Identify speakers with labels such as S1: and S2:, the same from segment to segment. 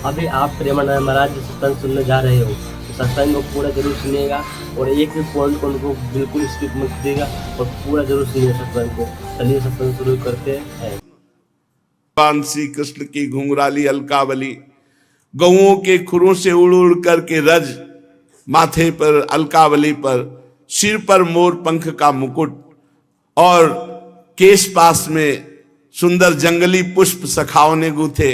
S1: अभी आप प्रेमानंद महाराज जो सत्संग सुनने जा रहे हो तो सत्संग को पूरा जरूर सुनिएगा और एक भी पॉइंट को उनको बिल्कुल स्किप मत कीजिएगा और पूरा जरूर सुनिए सत्संग को। चलिए सत्संग शुरू करते हैं।
S2: भगवान श्री कृष्ण की घुंघराली अलकावली, गऊओं के खुरों से उड़ उड़ करके रज, माथे पर अलकावली पर, सिर पर मोर पंख का मुकुट और केश पास में सुंदर जंगली पुष्प सखाओं ने गूथे,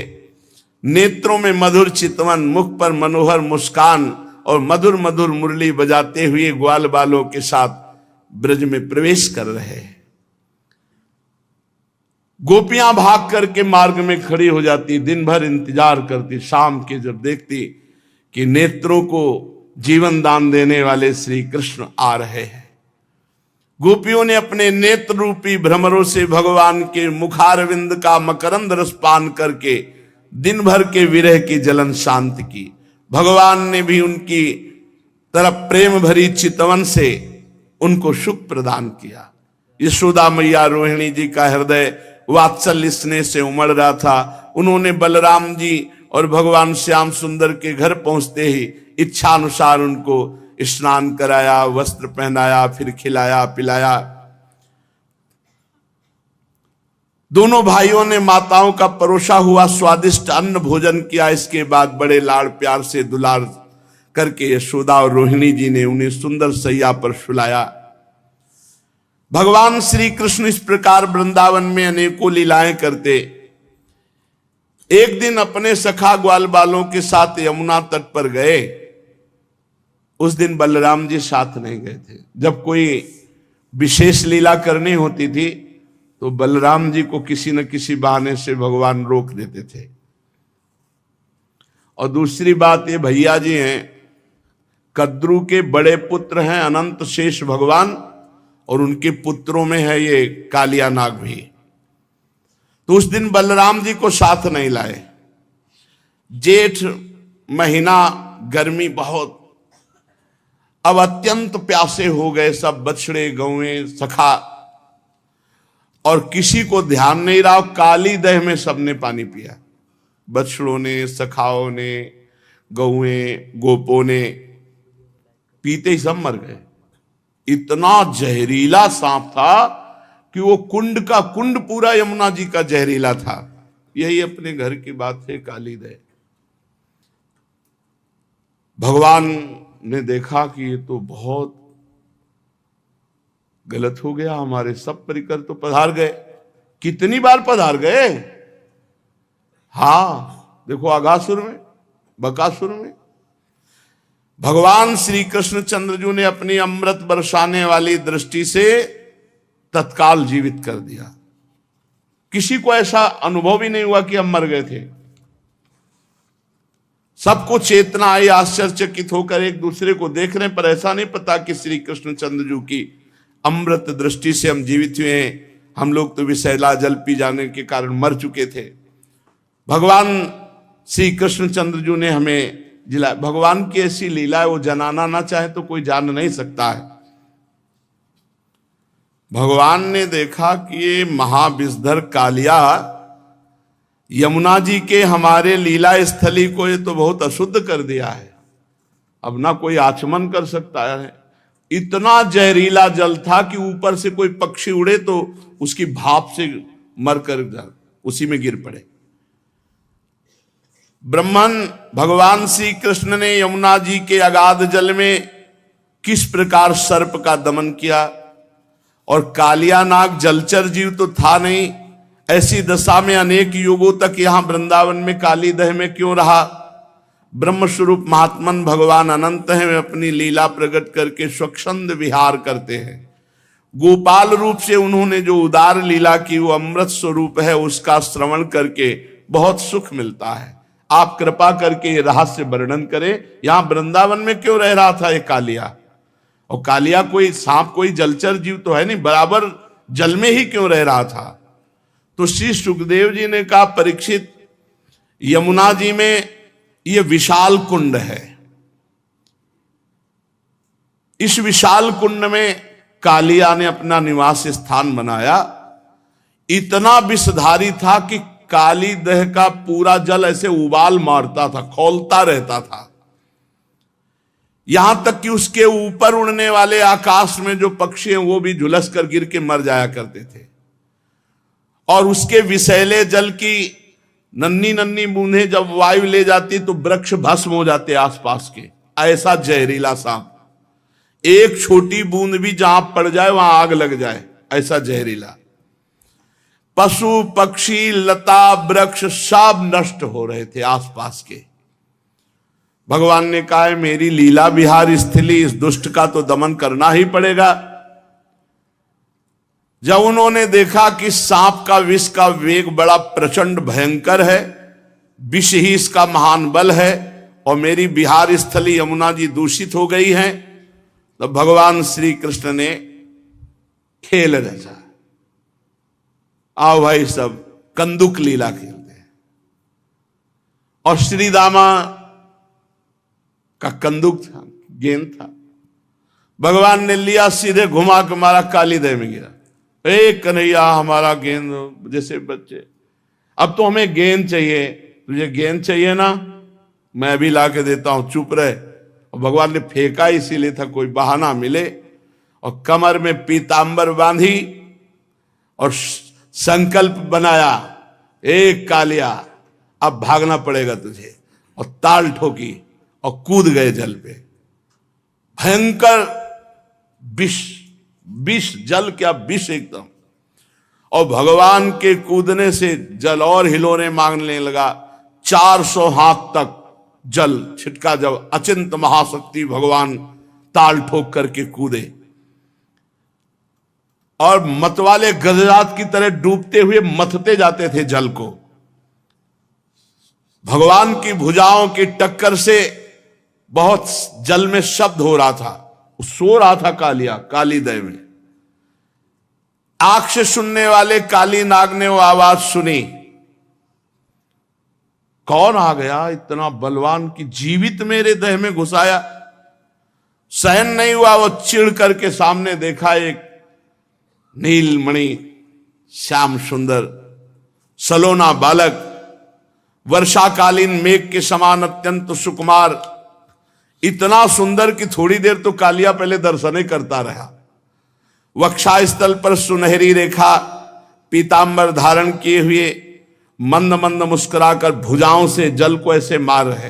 S2: नेत्रों में मधुर चितवन, मुख पर मनोहर मुस्कान और मधुर मधुर मुरली बजाते हुए ग्वाल बालों के साथ ब्रज में प्रवेश कर रहे हैं। गोपियां भाग करके मार्ग में खड़ी हो जाती, दिन भर इंतजार करती, शाम के जब देखती कि नेत्रों को जीवन दान देने वाले श्री कृष्ण आ रहे हैं। गोपियों ने अपने नेत्र रूपी भ्रमरों से भगवान के मुखारविंद का मकरंद रस पान करके दिन भर के विरह की जलन शांत की। भगवान ने भी उनकी तरफ प्रेम भरी चितवन से उनको सुख प्रदान किया। यशोदा मैया रोहिणी जी का हृदय वात्सल्य स्नेह से उमड़ रहा था। उन्होंने बलराम जी और भगवान श्याम सुंदर के घर पहुंचते ही इच्छा अनुसार उनको स्नान कराया, वस्त्र पहनाया, फिर खिलाया पिलाया। दोनों भाइयों ने माताओं का परोसा हुआ स्वादिष्ट अन्न भोजन किया। इसके बाद बड़े लाड़ प्यार से दुलार करके यशोदा और रोहिणी जी ने उन्हें सुंदर सैया पर सुलाया। भगवान श्री कृष्ण इस प्रकार वृंदावन में अनेकों लीलाएं करते। एक दिन अपने सखा ग्वाल बालों के साथ यमुना तट पर गए। उस दिन बलराम जी साथ नहीं गए थे। जब कोई विशेष लीला करनी होती थी तो बलराम जी को किसी न किसी बहाने से भगवान रोक देते थे। और दूसरी बात, ये भैया जी हैं, कद्रू के बड़े पुत्र हैं अनंत शेष भगवान, और उनके पुत्रों में है ये कालिया नाग भी। तो उस दिन बलराम जी को साथ नहीं लाए। जेठ महीना, गर्मी बहुत, अब अत्यंत प्यासे हो गए सब बछड़े गौएं सखा, और किसी को ध्यान नहीं रहा। काली दह में सबने पानी पिया, बछड़ों ने, सखाओं ने, गौएं गोपों ने, पीते ही सब मर गए। इतना जहरीला सांप था कि वो कुंड का कुंड पूरा यमुना जी का जहरीला था। यही अपने घर की बात है, काली दह। भगवान ने देखा कि ये तो बहुत गलत हो गया, हमारे सब परिकर तो पधार गए। कितनी बार पधार गए। हां, देखो आगासुर में, बकासुर में भगवान श्री कृष्ण चंद्रजू ने अपनी अमृत बरसाने वाली दृष्टि से तत्काल जीवित कर दिया। किसी को ऐसा अनुभव ही नहीं हुआ कि हम मर गए थे। सबको चेतना आई, आश्चर्यचकित होकर एक दूसरे को देख रहे, पर ऐसा नहीं पता कि श्री कृष्ण चंद्रजू की अमृत दृष्टि से हम जीवित हुए हैं। हम लोग तो विषैला जल पी जाने के कारण मर चुके थे। भगवान श्री कृष्ण चंद्रजू ने हमें जिला। भगवान की ऐसी लीला है, वो जनाना ना चाहे तो कोई जान नहीं सकता है। भगवान ने देखा कि ये महाविषधर कालिया यमुना जी के हमारे लीला स्थली को ये तो बहुत अशुद्ध कर दिया है। अब ना कोई आचमन कर सकता है। इतना जहरीला जल था कि ऊपर से कोई पक्षी उड़े तो उसकी भाप से मरकर उसी में गिर पड़े। ब्रह्मन भगवान श्री कृष्ण ने यमुना जी के अगाध जल में किस प्रकार सर्प का दमन किया, और कालिया नाग जलचर जीव तो था नहीं। ऐसी दशा में अनेक युगों तक यहां वृंदावन में काली दह में क्यों रहा। ब्रह्म स्वरूप महात्मन भगवान अनंत हैं, वे अपनी लीला प्रकट करके स्वच्छंद विहार करते हैं। गोपाल रूप से उन्होंने जो उदार लीला की वो अमृत स्वरूप है, उसका श्रवण करके बहुत सुख मिलता है। आप कृपा करके ये रहस्य वर्णन करें, यहां वृंदावन में क्यों रह रहा था ये कालिया। और कालिया कोई सांप, कोई जलचर जीव तो है नहीं, बराबर जल में ही क्यों रह रहा था। तो श्री सुखदेव जी ने कहा, परीक्षित, यमुना जी में ये विशाल कुंड है। इस विशाल कुंड में कालिया ने अपना निवास स्थान बनाया। इतना विषधारी था कि काली दह का पूरा जल ऐसे उबाल मारता था, खौलता रहता था। यहां तक कि उसके ऊपर उड़ने वाले आकाश में जो पक्षी हैं वो भी झुलस कर गिर के मर जाया करते थे। और उसके विषैले जल की नन्ही नन्ही बूंदें जब वायु ले जाती तो वृक्ष भस्म हो जाते आसपास के। ऐसा जहरीला सांप, एक छोटी बूंद भी जहां पड़ जाए वहां आग लग जाए, ऐसा जहरीला। पशु पक्षी लता वृक्ष सब नष्ट हो रहे थे आसपास के। भगवान ने कहा है मेरी लीला विहार स्थली, इस दुष्ट का तो दमन करना ही पड़ेगा। जब उन्होंने देखा कि सांप का विष का वेग बड़ा प्रचंड भयंकर है, विष ही इसका महान बल है, और मेरी विहार स्थली यमुना जी दूषित हो गई है, तो भगवान श्री कृष्ण ने खेल रचा। आओ भाई सब कंदुक लीला खेलते हैं। और श्री दामा का कंदुक था, गेंद था, भगवान ने लिया सीधे घुमा के मारा, काली दह में गिरा। ए कन्हैया हमारा गेंद, जैसे बच्चे अब तो हमें गेंद चाहिए, तुझे गेंद चाहिए ना, मैं भी ला के देता हूं, चुप रहे। और भगवान ने फेंका इसीलिए था कोई बहाना मिले, और कमर में पीतांबर बांधी और संकल्प बनाया, एक कालिया अब भागना पड़ेगा तुझे, और ताल ठोकी और कूद गए जल पे। भयंकर विष, विष जल क्या विष एकदम। और भगवान के कूदने से जल और हिलोने मांगने लगा। 400 हाथ तक जल छिटका, जब अचिंत महाशक्ति भगवान ताल ठोक करके कूदे, और मतवाले गजरात की तरह डूबते हुए मथते जाते थे जल को। भगवान की भुजाओं की टक्कर से बहुत जल में शब्द हो रहा था, सो रहा था कालिया काली दह में। आंख से सुनने वाले काली नाग ने वो आवाज सुनी, कौन आ गया इतना बलवान की जीवित मेरे दह में घुसाया। सहन नहीं हुआ, वो चिढ़ करके सामने देखा एक नीलमणि श्याम सुंदर सलोना बालक, वर्षाकालीन मेघ के समान अत्यंत सुकुमार, इतना सुंदर कि थोड़ी देर तो कालिया पहले दर्शन ही करता रहा। वक्षास्थल पर सुनहरी रेखा, पीतांबर धारण किए हुए, मंद मंद मुस्कुराकर भुजाओं से जल को ऐसे मार रहे।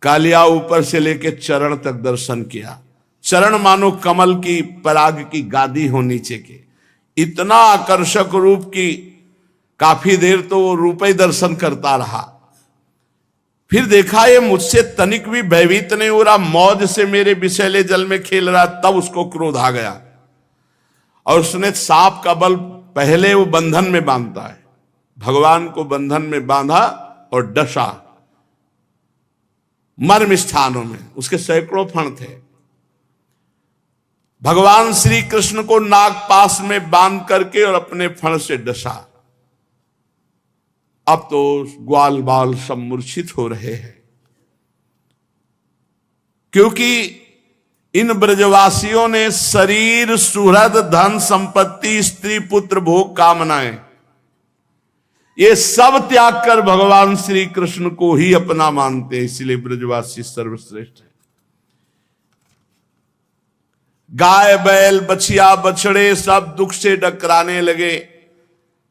S2: कालिया ऊपर से लेके चरण तक दर्शन किया। चरण मानो कमल की पराग की गादी हो नीचे के, इतना आकर्षक रूप की काफी देर तो वो रूप ही दर्शन करता रहा। फिर देखा ये मुझसे तनिक भी भयभीत नहीं हो रहा, मौज से मेरे विषैले जल में खेल रहा। तब उसको क्रोध आ गया और उसने सांप का बल पहले वो बंधन में बांधता है, भगवान को बंधन में बांधा और डसा मर्म स्थानों में। उसके सैकड़ों फण थे। भगवान श्री कृष्ण को नागपाश में बांध करके और अपने फण से डसा। अब तो ग्वाल बाल सब मूर्छित हो रहे हैं, क्योंकि इन ब्रजवासियों ने शरीर सुहृद धन संपत्ति स्त्री पुत्र भोग कामनाएं ये सब त्याग कर भगवान श्री कृष्ण को ही अपना मानते हैं। इसलिए ब्रजवासी सर्वश्रेष्ठ है। गाय बैल बछिया बछड़े सब दुख से डकराने लगे।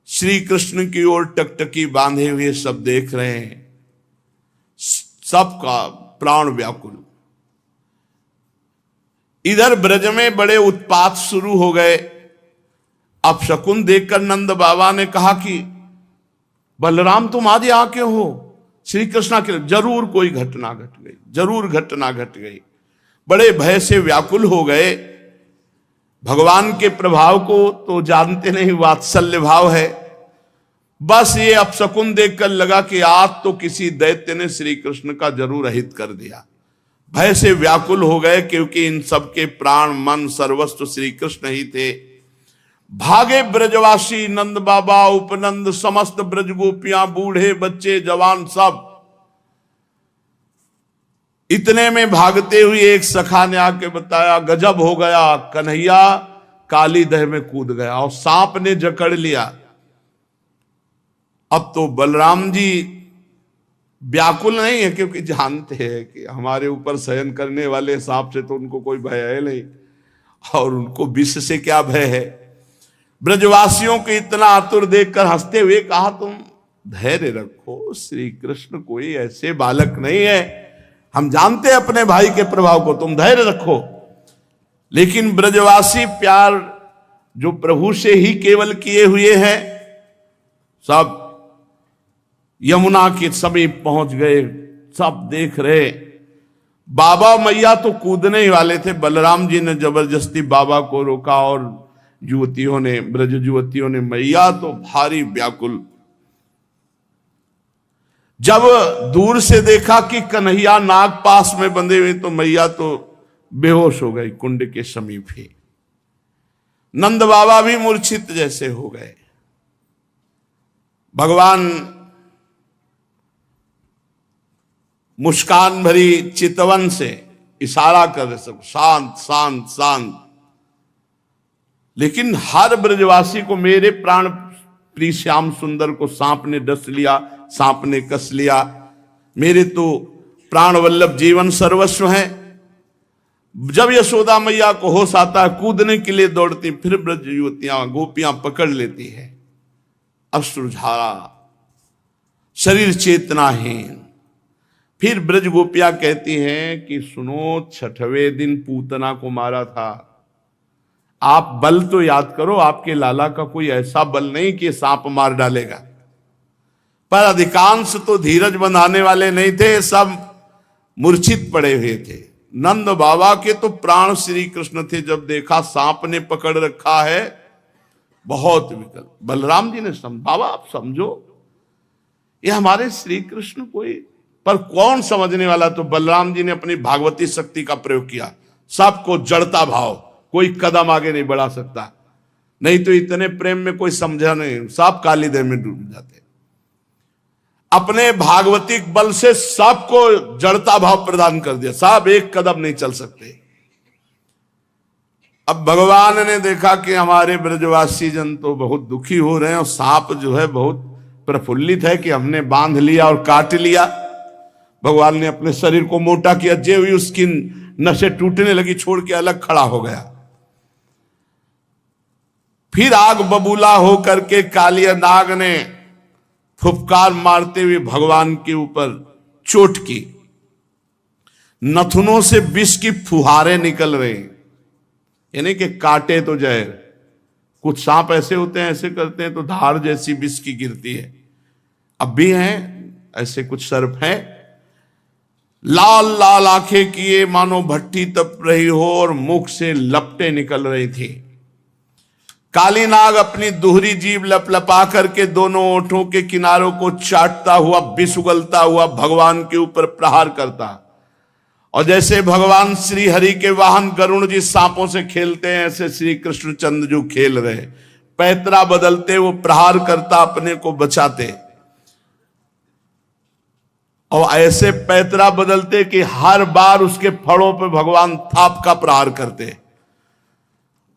S2: श्री कृष्ण की ओर टकटकी बांधे हुए सब देख रहे हैं, सबका प्राण व्याकुल। इधर ब्रज में बड़े उत्पात शुरू हो गए। अब शकुन देखकर नंद बाबा ने कहा कि बलराम तुम आज यहाँ क्यों हो? श्री कृष्ण के जरूर कोई घटना घट गई, जरूर घटना घट गई। बड़े भय से व्याकुल हो गए। भगवान के प्रभाव को तो जानते नहीं, वात्सल्य भाव है। बस ये अपशकुन देखकर लगा कि आज तो किसी दैत्य ने श्री कृष्ण का जरूर अहित कर दिया। भय से व्याकुल हो गए, क्योंकि इन सबके प्राण मन सर्वस्व श्री कृष्ण ही थे। भागे ब्रजवासी, नंद बाबा, उपनंद, समस्त ब्रज गोपियां, बूढ़े बच्चे जवान सब। इतने में भागते हुए एक सखा ने आके बताया, गजब हो गया, कन्हैया काली दह में कूद गया और सांप ने जकड़ लिया। अब तो बलराम जी व्याकुल नहीं है, क्योंकि जानते हैं कि हमारे ऊपर शयन करने वाले सांप से तो उनको कोई भय है नहीं, और उनको विष से क्या भय है। ब्रजवासियों को इतना आतुर देखकर हंसते हुए कहा, तुम धैर्य रखो, श्री कृष्ण कोई ऐसे बालक नहीं है, हम जानते हैं अपने भाई के प्रभाव को, तुम धैर्य रखो। लेकिन ब्रजवासी प्यार जो प्रभु से ही केवल किए हुए हैं, सब यमुना के समीप पहुंच गए, सब देख रहे। बाबा मैया तो कूदने ही वाले थे, बलराम जी ने जबरदस्ती बाबा को रोका, और युवतियों ने, ब्रज युवतियों ने, मैया तो भारी व्याकुल। जब दूर से देखा कि कन्हैया नाग पास में बंधे हुए, तो मैया तो बेहोश हो गई कुंड के समीप ही। नंद बाबा भी मूर्छित जैसे हो गए। भगवान मुस्कान भरी चितवन से इशारा कर रहे, सब शांत शांत शांत। लेकिन हर ब्रजवासी को, मेरे प्राण प्रिय श्याम सुंदर को सांप ने डस लिया, सांप ने कस लिया, मेरे तो प्राण वल्लभ जीवन सर्वस्व है। जब यशोदा मैया को होश आता है, कूदने के लिए दौड़ती, फिर ब्रज युवतियां गोपियां पकड़ लेती है, अश्रुधारा, शरीर चेतनाहीन। फिर ब्रज गोपियां कहती हैं कि सुनो, 6वें दिन पूतना को मारा था, आप बल तो याद करो, आपके लाला का कोई ऐसा बल नहीं कि सांप मार डालेगा। पर अधिकांश तो धीरज बंधाने वाले नहीं थे, सब मूर्छित पड़े हुए थे। नंद बाबा के तो प्राण श्री कृष्ण थे, जब देखा सांप ने पकड़ रखा है, बहुत विकल। बलराम जी ने बाबा आप समझो, ये हमारे श्री कृष्ण कोई, पर कौन समझने वाला। तो बलराम जी ने अपनी भागवती शक्ति का प्रयोग किया, सबको जड़ता भाव, कोई कदम आगे नहीं बढ़ा सकता, नहीं तो इतने प्रेम में कोई समझा नहीं, सब काली देह में डूब जाते। अपने भागवतिक बल से सबको जड़ता भाव प्रदान कर दिया, सब एक कदम नहीं चल सकते। अब भगवान ने देखा कि हमारे ब्रजवासी जन तो बहुत दुखी हो रहे हैं, और सांप जो है बहुत प्रफुल्लित है कि हमने बांध लिया और काट लिया। भगवान ने अपने शरीर को मोटा किया, जे हुई उसकी नसें टूटने लगी, छोड़ के अलग खड़ा हो गया। फिर आग बबूला होकर के कालिया नाग ने फुफकार मारते हुए भगवान के ऊपर चोट की, नथुनों से विष की फुहारे निकल रहे, यानी कि काटे तो जहर। कुछ सांप ऐसे होते हैं, ऐसे करते हैं तो धार जैसी विष की गिरती है। अब भी हैं ऐसे कुछ सर्प हैं, लाल लाल आंखें किए मानो भट्टी तप रही हो, और मुख से लपटें निकल रही थी। काली नाग अपनी दोहरी जीभ लपलपा करके दोनों ओंठों के किनारों को चाटता हुआ, विष उगलता हुआ भगवान के ऊपर प्रहार करता। और जैसे भगवान श्री हरि के वाहन गरुण जी सांपों से खेलते हैं, ऐसे श्री कृष्णचंद्र जो खेल रहे, पैतरा बदलते वो प्रहार करता, अपने को बचाते। और ऐसे पैतरा बदलते कि हर बार उसके फड़ों पे भगवान थाप का प्रहार करते।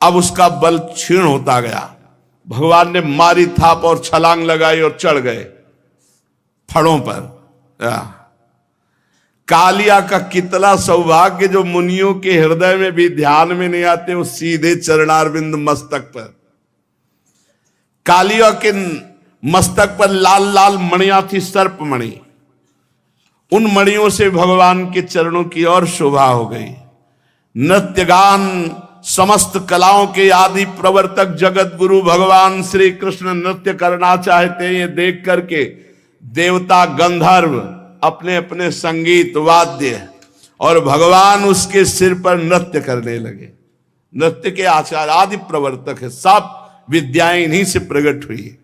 S2: अब उसका बल क्षीण होता गया। भगवान ने मारी थाप और छलांग लगाई और चढ़ गए फड़ों पर। कालिया का कितना सौभाग्य, जो मुनियों के हृदय में भी ध्यान में नहीं आते, वो सीधे चरणारविंद मस्तक पर। कालिया के मस्तक पर लाल लाल मणियां थी, सर्प मणि। उन मणियों से भगवान के चरणों की और शोभा हो गई। नृत्य गान समस्त कलाओं के आदि प्रवर्तक जगत गुरु भगवान श्री कृष्ण नृत्य करना चाहते हैं। ये देख करके देवता गंधर्व अपने अपने संगीत वाद्य और भगवान उसके सिर पर नृत्य करने लगे। नृत्य के आचार्य आदि प्रवर्तक है, सब विद्याएं इन्हीं से प्रकट हुई।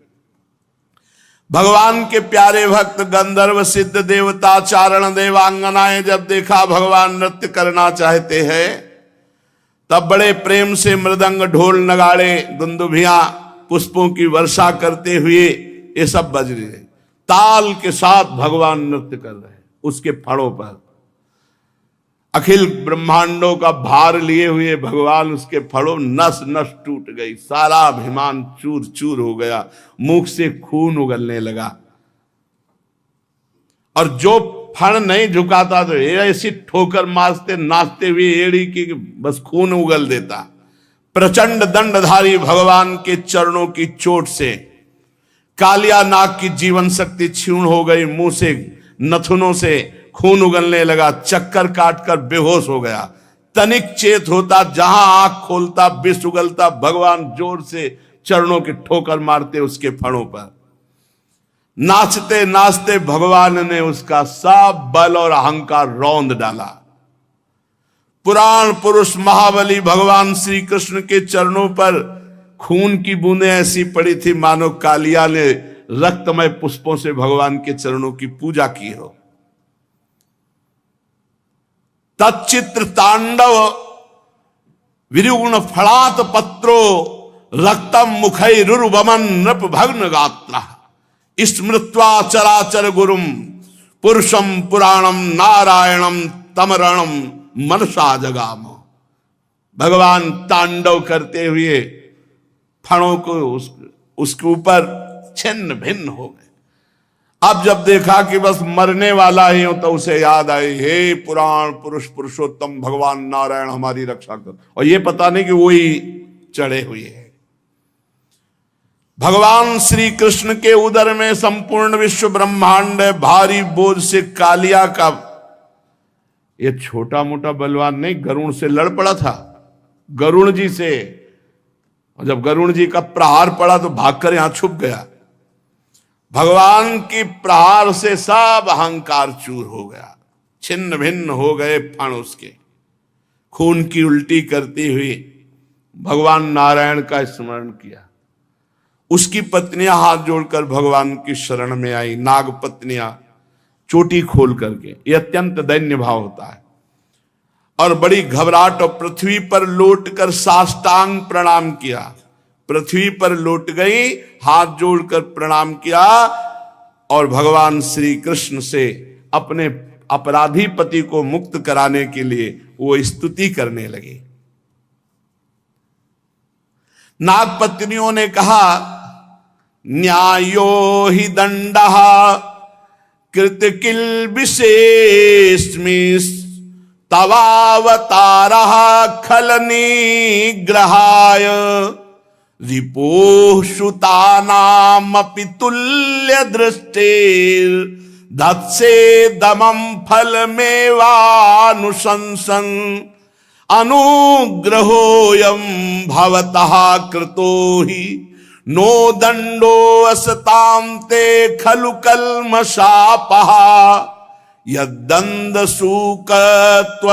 S2: भगवान के प्यारे भक्त गंधर्व सिद्ध देवता चारण देवांगनाएं जब देखा भगवान नृत्य करना चाहते हैं, तब बड़े प्रेम से मृदंग ढोल नगाड़े दुंदुभियां पुष्पों की वर्षा करते हुए ये सब बज रहे, ताल के साथ भगवान नृत्य कर रहे उसके फड़ों पर। अखिल ब्रह्मांडों का भार लिए हुए भगवान उसके फड़ों, नस नस टूट गई, सारा अभिमान चूर चूर हो गया, मुख से खून उगलने लगा। और जो फण नहीं झुकाता तो ऐसी ठोकर मारते नाचते हुए एड़ी की बस खून उगल देता। प्रचंड दंडधारी भगवान के चरणों की चोट से कालिया नाग की जीवन शक्ति क्षीण हो गई, मुंह से नथुनों से खून उगलने लगा, चक्कर काटकर बेहोश हो गया। तनिक चेत होता, जहां आंख खोलता विष उगलता, भगवान जोर से चरणों की ठोकर मारते उसके फणों पर। नाचते नाचते भगवान ने उसका सब बल और अहंकार रौंद डाला। पुराण पुरुष महाबली भगवान श्री कृष्ण के चरणों पर खून की बूंदें ऐसी पड़ी थी मानो कालिया ने रक्तमय पुष्पों से भगवान के चरणों की पूजा की हो। तच्चित्र तांडव विरुगुण फलात पत्रो रक्तम मुखैरुर्वमन नृप भग्न गात्रा स्मृत्वा चराचर गुरुम पुरुषम पुराणम नारायणम तमरणम मनसा जगाम। भगवान तांडव करते हुए फणों को उसके ऊपर छिन्न भिन्न हो गए। अब जब देखा कि बस मरने वाला ही हो तो उसे याद आई, हे पुराण पुरुष पुरुषोत्तम भगवान नारायण हमारी रक्षा कर। और ये पता नहीं कि वही चढ़े हुए हैं। भगवान श्री कृष्ण के उदर में संपूर्ण विश्व ब्रह्मांड है। भारी बोझ से कालिया का ये छोटा मोटा बलवान नहीं, गरुण से लड़ पड़ा था, गरुण जी से। और जब गरुण जी का प्रहार पड़ा तो भागकर यहां छुप गया। भगवान की प्रहार से सब अहंकार चूर हो गया, छिन्न भिन्न हो गए फण उसके। खून की उल्टी करती हुई भगवान नारायण का स्मरण किया। उसकी पत्नियां हाथ जोड़कर भगवान की शरण में आई, नाग पत्नियां चोटी खोल करके। यह अत्यंत दैन्य भाव होता है। और बड़ी घबराहट और पृथ्वी पर लौटकर साष्टांग प्रणाम किया। पृथ्वी पर लौट गई, हाथ जोड़कर प्रणाम किया और भगवान श्री कृष्ण से अपने अपराधी पति को मुक्त कराने के लिए वो स्तुति करने लगी। नाग पत्नियों ने कहा, न्यायो हि दंडः कृत किल विशेषमिस् तवावतारः खल निग्रहाय रिपोः श्रुतानामपि तुल्य दृष्टिर् धत्से दमं फलमेवानुशंसन अनुग्रहोऽयं भवतः कृतो हि नो दंडो असतां ते खलु कल्मषापः यद्दंड सूकत्व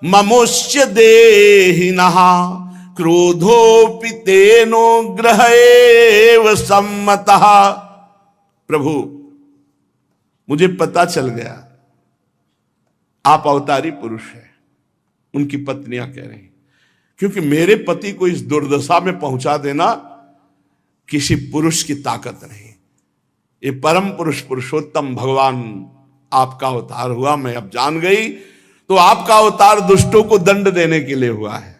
S2: ममुष्य देहिनः क्रोधोपि तेनो ग्रहेव सम्मतः। प्रभु, मुझे पता चल गया आप अवतारी पुरुष हैं। उनकी पत्नियां कह रही, क्योंकि मेरे पति को इस दुर्दशा में पहुंचा देना किसी पुरुष की ताकत नहीं। ये परम पुरुष पुरुषोत्तम भगवान आपका अवतार हुआ। मैं अब जान गई, तो आपका अवतार दुष्टों को दंड देने के लिए हुआ है।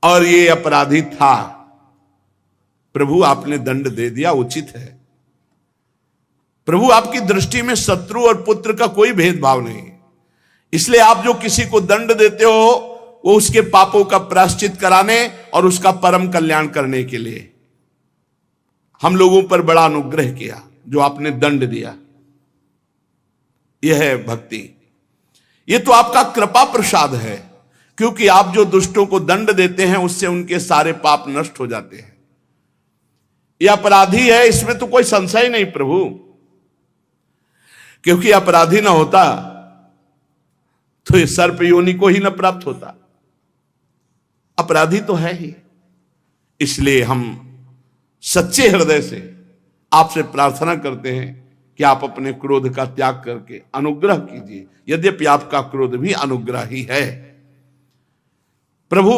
S2: और ये अपराधी था, प्रभु आपने दंड दे दिया, उचित है। प्रभु आपकी दृष्टि में शत्रु और पुत्र का कोई भेदभाव नहीं, इसलिए आप जो किसी को दंड देते हो वो उसके पापों का प्रायश्चित कराने और उसका परम कल्याण करने के लिए। हम लोगों पर बड़ा अनुग्रह किया जो आपने दंड दिया। यह है भक्ति। यह तो आपका कृपा प्रसाद है, क्योंकि आप जो दुष्टों को दंड देते हैं उससे उनके सारे पाप नष्ट हो जाते हैं। यह अपराधी है, इसमें तो कोई संशय नहीं प्रभु, क्योंकि अपराधी ना होता तो ये सर्प योनि को ही न प्राप्त होता। अपराधी तो है ही, इसलिए हम सच्चे हृदय से आपसे प्रार्थना करते हैं कि आप अपने क्रोध का त्याग करके अनुग्रह कीजिए। यद्यपि आपका क्रोध भी अनुग्रह ही है। प्रभु,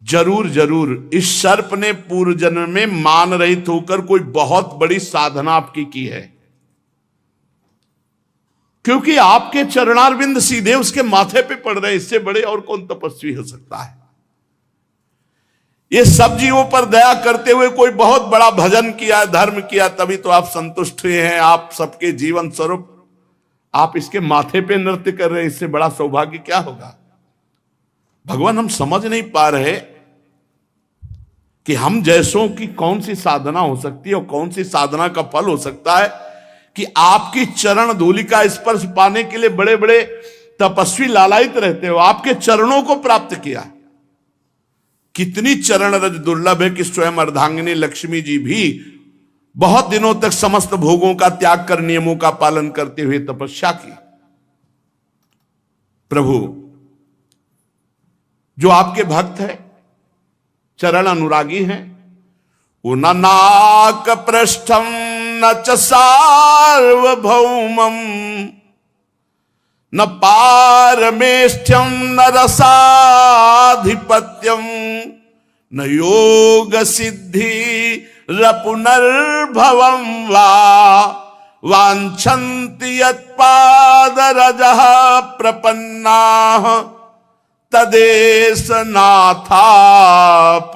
S2: जरूर जरूर इस सर्प ने पूर्व जन्म में मान रहित होकर कोई बहुत बड़ी साधना आपकी की है। क्योंकि आपके चरणारविंद सीधे उसके माथे पे पड़ रहे, इससे बड़े और कौन तपस्वी हो सकता है। ये सब जीवों पर दया करते हुए कोई बहुत बड़ा भजन किया, धर्म किया, तभी तो आप संतुष्ट हुए हैं। आप सबके जीवन स्वरूप आप इसके माथे पे नृत्य कर रहे हैं, इससे बड़ा सौभाग्य क्या होगा। भगवान, हम समझ नहीं पा रहे कि हम जैसों की कौन सी साधना हो सकती है और कौन सी साधना का फल हो सकता है कि आपकी चरण धूलि का स्पर्श पाने के लिए बड़े बड़े तपस्वी लालायित रहते हो, आपके चरणों को प्राप्त किया। कितनी चरण रज दुर्लभ है कि स्वयं अर्धांगिनी लक्ष्मी जी भी बहुत दिनों तक समस्त भोगों का त्याग कर नियमों का पालन करते हुए तपस्या की। प्रभु, जो आपके भक्त है, चरण अनुरागी हैं, वो न नाक पृष्ठम न च सार्वभौमम न पारमेष्ठ्यम न रसाधिपत्यम न योग सिद्धि रपुनर्भवम वा वांछन्ति यत्पादरजः प्रपन्नाः तदेश नाथाप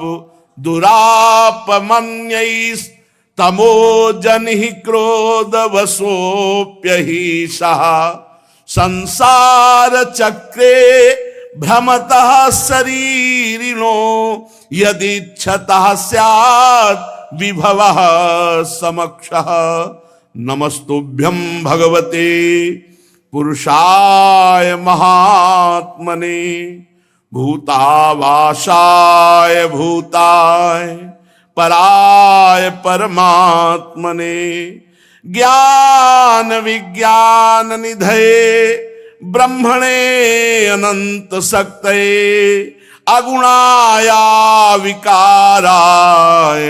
S2: दुरापमन्यैस्तमोजनिः क्रोधवशोऽप्यहीशः संसार चक्रे भ्रमतः शरीरिणो यदिच्छतः स्यात् विभवः समक्षः। नमस्तुभ्यं भगवते पुरुषाय महात्मने भूतावासाय भूताय पराय परमात्मने ज्ञान विज्ञान निधये ब्रह्मणे अनंत शक्तये अगुणाया विकाराय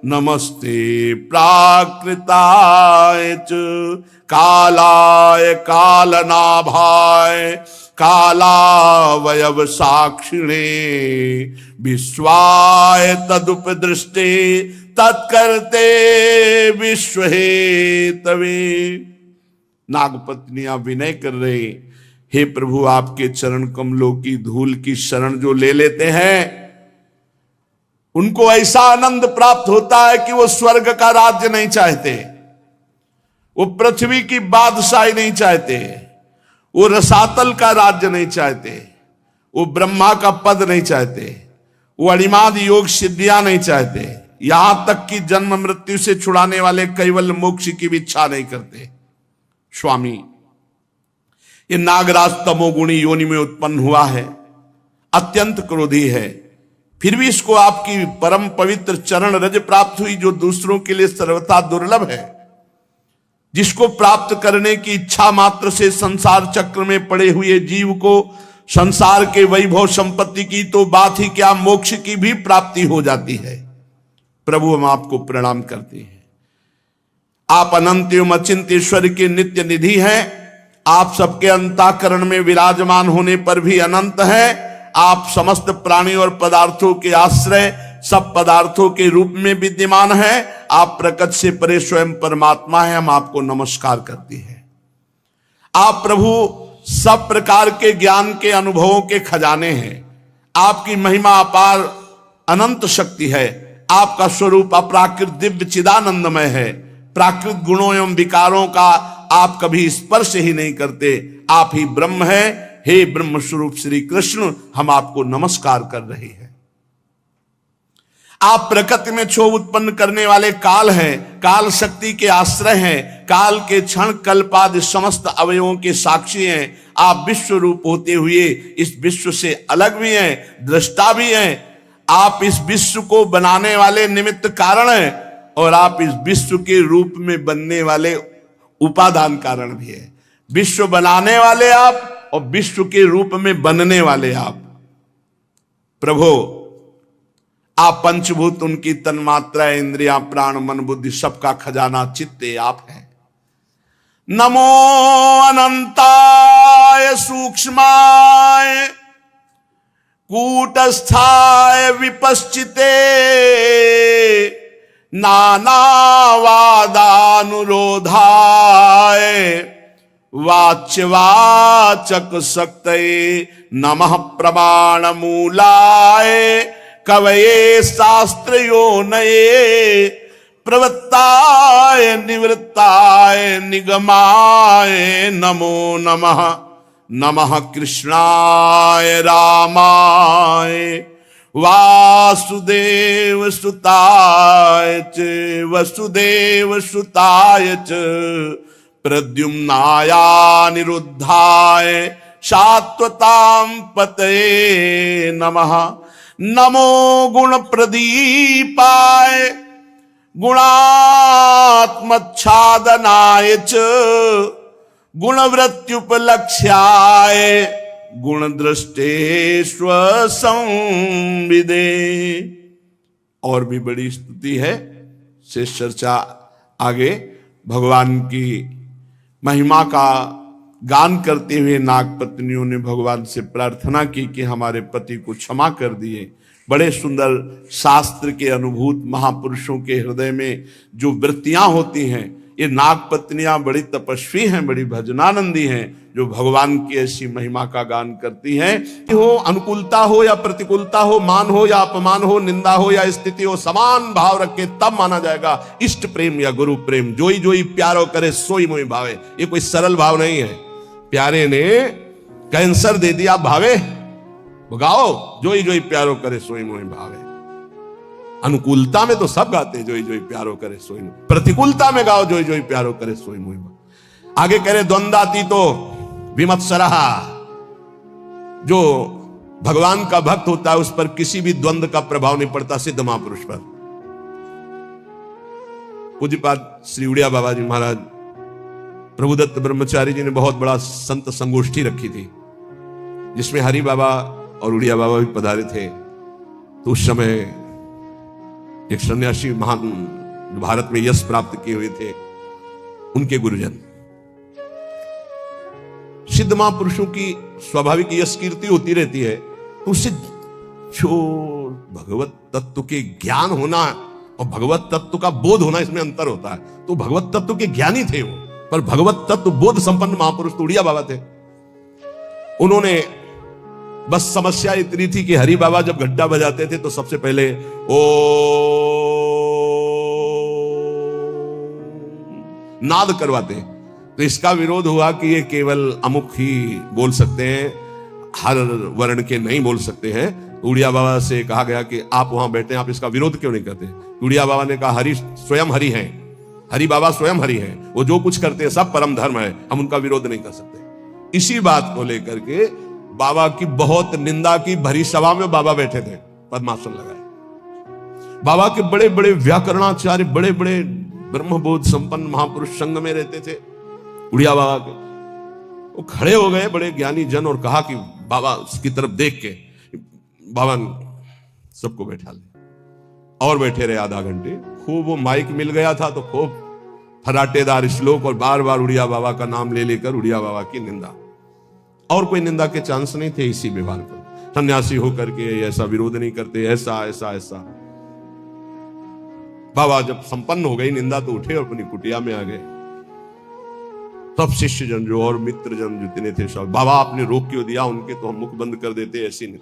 S2: नमस्ते प्राकृताय च कालाय कालनाभाय कालावयव साक्षिणे विश्वाय तदुपदृष्टे तत्कर्ते विश्वहेतवे। नागपत्नियां विनय कर रहे, हे प्रभु, आपके चरण कमलों की धूल की शरण जो ले लेते हैं उनको ऐसा आनंद प्राप्त होता है कि वो स्वर्ग का राज्य नहीं चाहते, वो पृथ्वी की बादशाही नहीं चाहते, वो रसातल का राज्य नहीं चाहते, वो ब्रह्मा का पद नहीं चाहते, वो अणिमाद योग सिद्धियां नहीं चाहते, यहां तक कि जन्म मृत्यु से छुड़ाने वाले कैवल्य मोक्ष की भी इच्छा नहीं करते। स्वामी, ये नागराज तमोगुणी योनि में उत्पन्न हुआ है, अत्यंत क्रोधी है, फिर भी इसको आपकी परम पवित्र चरण रज प्राप्त हुई, जो दूसरों के लिए सर्वथा दुर्लभ है, जिसको प्राप्त करने की इच्छा मात्र से संसार चक्र में पड़े हुए जीव को संसार के वैभव संपत्ति की तो बात ही क्या, मोक्ष की भी प्राप्ति हो जाती है। प्रभु, हम आपको प्रणाम करते हैं। आप अनंत एवं अचिंत ईश्वर के नित्य निधि हैं। आप सबके अंतःकरण में विराजमान होने पर भी अनंत हैं। आप समस्त प्राणी और पदार्थों के आश्रय, सब पदार्थों के रूप में विद्यमान हैं। आप प्रकट से परे स्वयं परमात्मा हैं। हम आपको नमस्कार करते हैं। आप प्रभु सब प्रकार के ज्ञान के अनुभवों के खजाने हैं। आपकी महिमा अपार अनंत शक्ति है। आपका स्वरूप अपराकृत दिव्य चिदानंदमय है। प्राकृत गुणों एवं विकारों का आप कभी स्पर्श ही नहीं करते। आप ही ब्रह्म हैं। हे ब्रह्म स्वरूप श्री कृष्ण, हम आपको नमस्कार कर रहे हैं। आप प्रकृति में क्षोभ उत्पन्न करने वाले काल हैं, काल शक्ति के आश्रय हैं, काल के क्षण कल्पादि समस्त अवयवों के साक्षी हैं। आप विश्व रूप होते हुए इस विश्व से अलग भी हैं, दृष्टा भी हैं। आप इस विश्व को बनाने वाले निमित्त कारण हैं और आप इस विश्व के रूप में बनने वाले उपादान कारण भी है। विश्व बनाने वाले आप और विश्व के रूप में बनने वाले आप। प्रभु, आप पंचभूत, उनकी तन्मात्रा, इंद्रियां, प्राण, मन, बुद्धि, सबका खजाना चित्ते आप हैं। नमो अनंताय सूक्ष्माय कूटस्थाय विपश्चिते नानावादानुरोधाय वाच्यवाचक शक्तये नमः प्रमाण मूलाय कवये शास्त्र योनये प्रवृत्ताय निवृत्ताय निगमाय नमो नमः। नमः कृष्णाय रामाय वासुदेव सुताय च वसुदेव सुताय च प्रद्युम्नाया निरुद्धाय शाश्वतां पतये नमः। नमो गुण प्रदीपाय गुणात्मच्छादनाय च गुणवृत्त्युपलक्ष्याय गुणदृष्टेष्व संविदे। और भी बड़ी स्तुति है, शेष चर्चा आगे। भगवान की महिमा का गान करते हुए नाग पत्नियों ने भगवान से प्रार्थना की कि हमारे पति को क्षमा कर दिए। बड़े सुंदर शास्त्र के अनुभूत महापुरुषों के हृदय में जो वृत्तियां होती हैं, ये नाग पत्नियां बड़ी तपस्वी हैं, बड़ी भजनानंदी हैं, जो भगवान की ऐसी महिमा का गान करती हैं। हो अनुकूलता हो या प्रतिकूलता हो, मान हो या अपमान हो, निंदा हो या स्थिति हो, समान भाव रखे तब माना जाएगा इष्ट प्रेम या गुरु प्रेम। जोई जोई प्यारो करे सोई मोई भावे। ये कोई सरल भाव नहीं है। प्यारे ने कैंसर दे दिया भावे, गाओ जोई जोई प्यारो करे सोई मोई भावे। अनुकूलता में तो सब गाते जोई जोई प्यारो करे सोई, प्रतिकूलता में गाओ जोई जोई प्यारो करे सोई मोई भावे। आगे कह रहे द्वंद्वाती तो विमत्सरहा, जो भगवान का भक्त होता है उस पर किसी भी द्वंद्व का प्रभाव नहीं पड़ता, सिद्ध महापुरुष पर। पूज्यपाद श्री उड़िया बाबा जी महाराज प्रभुदत्त ब्रह्मचारी जी ने बहुत बड़ा संत संगोष्ठी रखी थी, जिसमें हरि बाबा और उड़िया बाबा भी पधारे थे। तो उस समय एक सन्यासी महान भारत में यश प्राप्त किए हुए थे, उनके गुरुजन सिद्ध महापुरुषों की स्वाभाविक यश कीर्ति होती रहती है, तो उससे जो भगवत तत्व के ज्ञान होना और भगवत तत्व का बोध होना, इसमें अंतर होता है। तो भगवत तत्व के ज्ञानी थे वो, पर भगवत तत्व बोध संपन्न महापुरुष तो उड़िया बाबा थे। उन्होंने बस समस्या इतनी थी कि हरि बाबा जब घंटा बजाते थे तो सबसे पहले ओ नाद करवाते। तो इसका विरोध हुआ कि ये केवल अमुक ही बोल सकते हैं, हर वर्ण के नहीं बोल सकते हैं। तो उड़िया बाबा से कहा गया कि आप वहां बैठे, आप इसका विरोध क्यों नहीं करते? उड़िया बाबा ने कहा हरि स्वयं हरि हैं, हरि बाबा स्वयं हरि हैं, वो जो कुछ करते हैं सब परम धर्म है, हम उनका विरोध नहीं कर सकते। इसी बात को लेकर के बाबा की बहुत निंदा की भरी सभा में बाबा बैठे थे, पद्मासन लगाए। बाबा के बड़े बड़े व्याकरणाचार्य, बड़े बड़े ब्रह्मबोध संपन्न महापुरुष संग में रहते थे उड़िया बाबा के। वो खड़े हो गए बड़े ज्ञानी जन और कहा कि बाबा की तरफ देख के, बाबा सबको बैठा ले और बैठे रहे आधा घंटे। खूब वो माइक मिल गया था तो खूब फराटेदार श्लोक और बार बार उड़िया बाबा का नाम ले लेकर उड़िया बाबा की निंदा, और कोई निंदा के चांस नहीं थे इसी विवाद पर। सन्यासी होकर के ऐसा विरोध नहीं करते, ऐसा ऐसा ऐसा। बाबा जब संपन्न हो गई निंदा तो उठे और अपनी कुटिया में आ गए। सब शिष्य जन जो और मित्र जन जितने थे सब, बाबा आपने रोक क्यों दिया, उनके तो हम मुख बंद कर देते, ऐसी नहीं।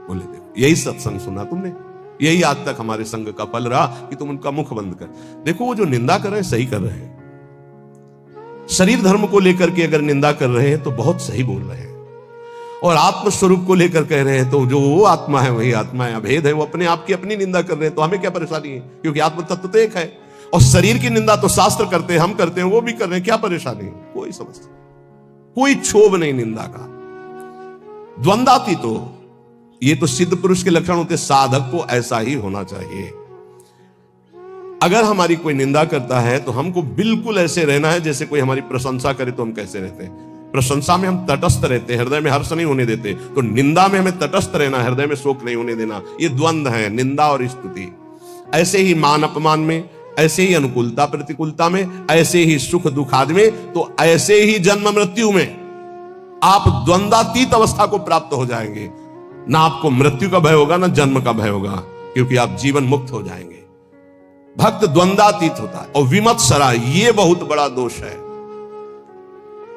S2: बोले देखो यही सत्संग सुना तुमने, यही आज तक हमारे संग का फल रहा कि तुम उनका मुख बंद कर। देखो वो जो निंदा कर रहे हैं सही कर रहे हैं। शरीर धर्म को लेकर के अगर निंदा कर रहे हैं तो बहुत सही बोल रहे हैं, और आत्मस्वरूप को लेकर कह रहे हैं तो जो वो आत्मा है वही आत्मा है, अभेद है, वो अपने आप की अपनी निंदा कर रहे हैं तो हमें क्या परेशानी है, क्योंकि आत्म तत्व तो एक है। और शरीर की निंदा तो शास्त्र करते हैं, हम करते हैं, वो भी कर रहे हैं, क्या परेशानी है? कोई समस्या, कोई क्षोभ नहीं निंदा का। द्वंद्वाती तो ये तो सिद्ध पुरुष के लक्षण होते, साधक को ऐसा ही होना चाहिए। अगर हमारी कोई निंदा करता है तो हमको बिल्कुल ऐसे रहना है जैसे कोई हमारी प्रशंसा करे तो हम कैसे रहते हैं। प्रशंसा में हम तटस्थ रहते हैं, हृदय में हर्ष नहीं होने देते। तो निंदा में हमें तटस्थ रहना, हृदय में शोक नहीं होने देना। ये द्वंद्व है, निंदा और स्तुति। ऐसे ही मान अपमान में, ऐसे ही अनुकूलता प्रतिकूलता में, ऐसे ही सुख दुख आदि में, तो ऐसे ही जन्म मृत्यु में आप द्वंद्वातीत अवस्था को प्राप्त हो जाएंगे। ना आपको मृत्यु का भय होगा, ना जन्म का भय होगा, क्योंकि आप जीवन मुक्त हो जाएंगे। भक्त द्वंद्वातीत होता है। और विमत्सरा, ये बहुत बड़ा दोष है।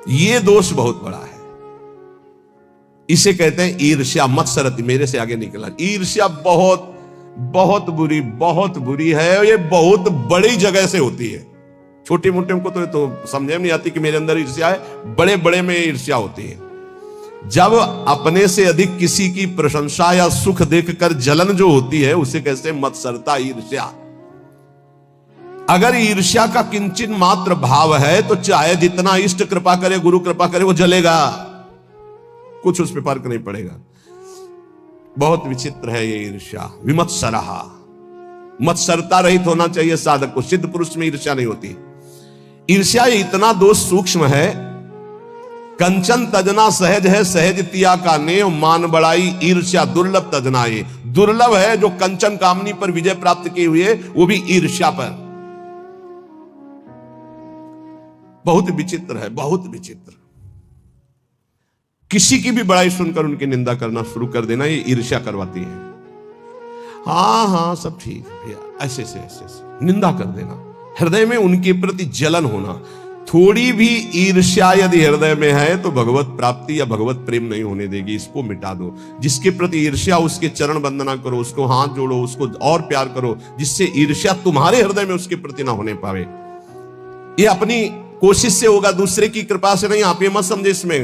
S2: ये दोष बहुत बड़ा है। इसे कहते हैं ईर्ष्या। मत्सरति, मेरे से आगे निकला। ईर्ष्या बहुत बहुत बुरी है। ये बहुत बड़ी जगह से होती है। छोटे मोटे को तो समझ में नहीं आती कि मेरे अंदर ईर्ष्या है। बड़े बड़े में ईर्ष्या होती है। जब अपने से अधिक किसी की प्रशंसा या सुख देखकर जलन जो होती है, उसे कहते हैं मत्सरता, ईर्ष्या। अगर ईर्ष्या का किंचित मात्र भाव है तो चाहे जितना इष्ट कृपा करे, गुरु कृपा करे, वो जलेगा, कुछ उस पर फर्क नहीं पड़ेगा। बहुत विचित्र है ये ईर्ष्या। विमत्सरहा, मत्सरता रहित होना चाहिए साधक को। सिद्ध पुरुष में ईर्ष्या नहीं होती। ईर्ष्या इतना दोष सूक्ष्म है। कंचन तजना सहज है, सहज तिया का नेव, मान बड़ाई ईर्ष्या दुर्लभ तजनाए। दुर्लभ है जो कंचन कामनी पर विजय प्राप्त किए हुए, वो भी ईर्ष्या पर। बहुत विचित्र है, बहुत विचित्र। किसी की भी बड़ाई सुनकर उनकी निंदा करना शुरू कर देना, ये ईर्ष्या करवाती है। हाँ सब ठीक है भैया, ऐसे निंदा कर देना। हृदय में उनके प्रति जलन होना। थोड़ी भी ईर्ष्या यदि हृदय में है तो भगवत प्राप्ति या भगवत प्रेम नहीं होने देगी। इसको मिटा दो। जिसके प्रति ईर्ष्या, उसके चरण वंदना करो, उसको हाथ जोड़ो, उसको और प्यार करो, जिससे ईर्ष्या तुम्हारे हृदय में उसके प्रति ना होने पावे। ये अपनी कोशिश से होगा, दूसरे की कृपा से नहीं। आप ये मत समझे इसमें।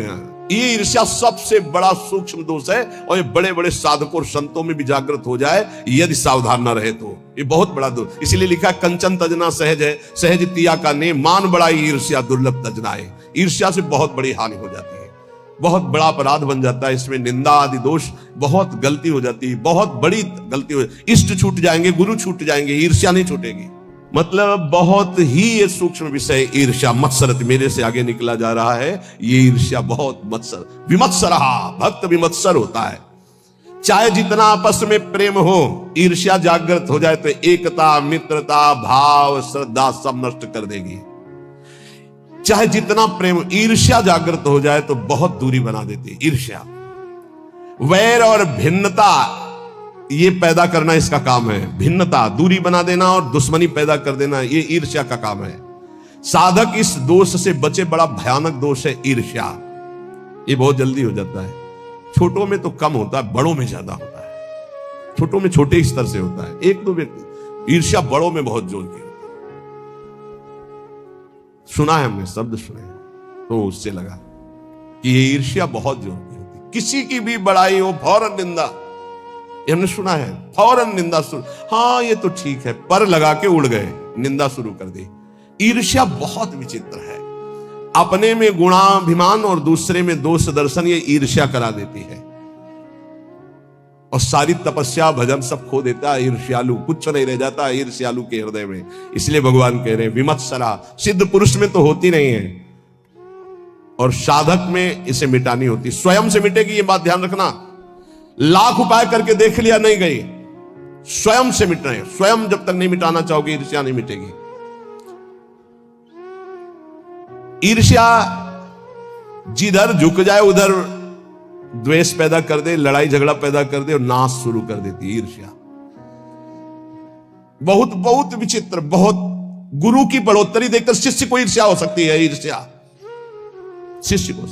S2: ये ईर्ष्या सबसे बड़ा सूक्ष्म दोष है, और ये बड़े बड़े साधकों और संतों में भी जागृत हो जाए यदि सावधान न रहे तो। ये बहुत बड़ा दोष। इसीलिए लिखा कंचन तजना सहज है, सहज तिया का ने, मान बड़ाई ईर्ष्या दुर्लभ तजनाए। ईर्ष्या से बहुत बड़ी हानि हो जाती है, बहुत बड़ा अपराध बन जाता है। इसमें निंदा आदि दोष, बहुत गलती हो जाती है, बहुत बड़ी गलती हो। इष्ट छूट जाएंगे, गुरु छूट जाएंगे, ईर्ष्या नहीं छूटेगी। मतलब बहुत ही ये सूक्ष्म विषय ईर्ष्या। मत्सरति, मेरे से आगे निकला जा रहा है। ये ईर्ष्या बहुत मत्सर। विमत्सरहा, भक्त विमत्सर होता है। चाहे जितना आपस में प्रेम हो, ईर्ष्या जागृत हो जाए तो एकता, मित्रता, भाव, श्रद्धा सब नष्ट कर देगी। चाहे जितना प्रेम, ईर्ष्या जागृत हो जाए तो बहुत दूरी बना देती है ईर्ष्या। वैर और भिन्नता ये पैदा करना इसका काम है। भिन्नता, दूरी बना देना और दुश्मनी पैदा कर देना, ये ईर्ष्या का काम है। साधक इस दोष से बचे। बड़ा भयानक दोष है ईर्ष्या। ये बहुत जल्दी हो जाता है। छोटों में तो कम होता है, बड़ों में ज्यादा होता है। छोटों में छोटे स्तर से होता है, एक दो व्यक्ति। ईर्ष्या बड़ों में बहुत जोर की होती है। सुना है हमने, शब्द सुने, तो उससे लगा कि ये ईर्ष्या बहुत जोर की होती है। किसी की भी बड़ाई हो, फौरन निंदा। हमने सुना है, फौरन निंदा शुरू। हाँ ये तो ठीक है, पर लगा के उड़ गए, निंदा शुरू कर दी। ईर्ष्या बहुत विचित्र है। अपने में गुणाभिमान और दूसरे में दोष दर्शन, ये ईर्ष्या करा देती है। और सारी तपस्या भजन सब खो देता है ईर्ष्यालु। कुछ नहीं रह जाता ईर्ष्यालु के हृदय में। इसलिए भगवान कह रहे हैं विमत्सरा। सिद्ध पुरुष में तो होती नहीं है, और साधक में इसे मिटानी होती। स्वयं से मिटेगी, ये बात ध्यान रखना। लाख उपाय करके देख लिया, नहीं गई। स्वयं से मिट रहे। स्वयं जब तक नहीं मिटाना चाहोगे, ईर्ष्या नहीं मिटेगी। ईर्ष्या जिधर झुक जाए उधर द्वेष पैदा कर दे, लड़ाई झगड़ा पैदा कर दे और नाश शुरू कर देती है ईर्ष्या। बहुत बहुत विचित्र। बहुत गुरु की बढ़ोतरी देखकर शिष्य को ईर्ष्या हो सकती है। ईर्ष्या शिष्य को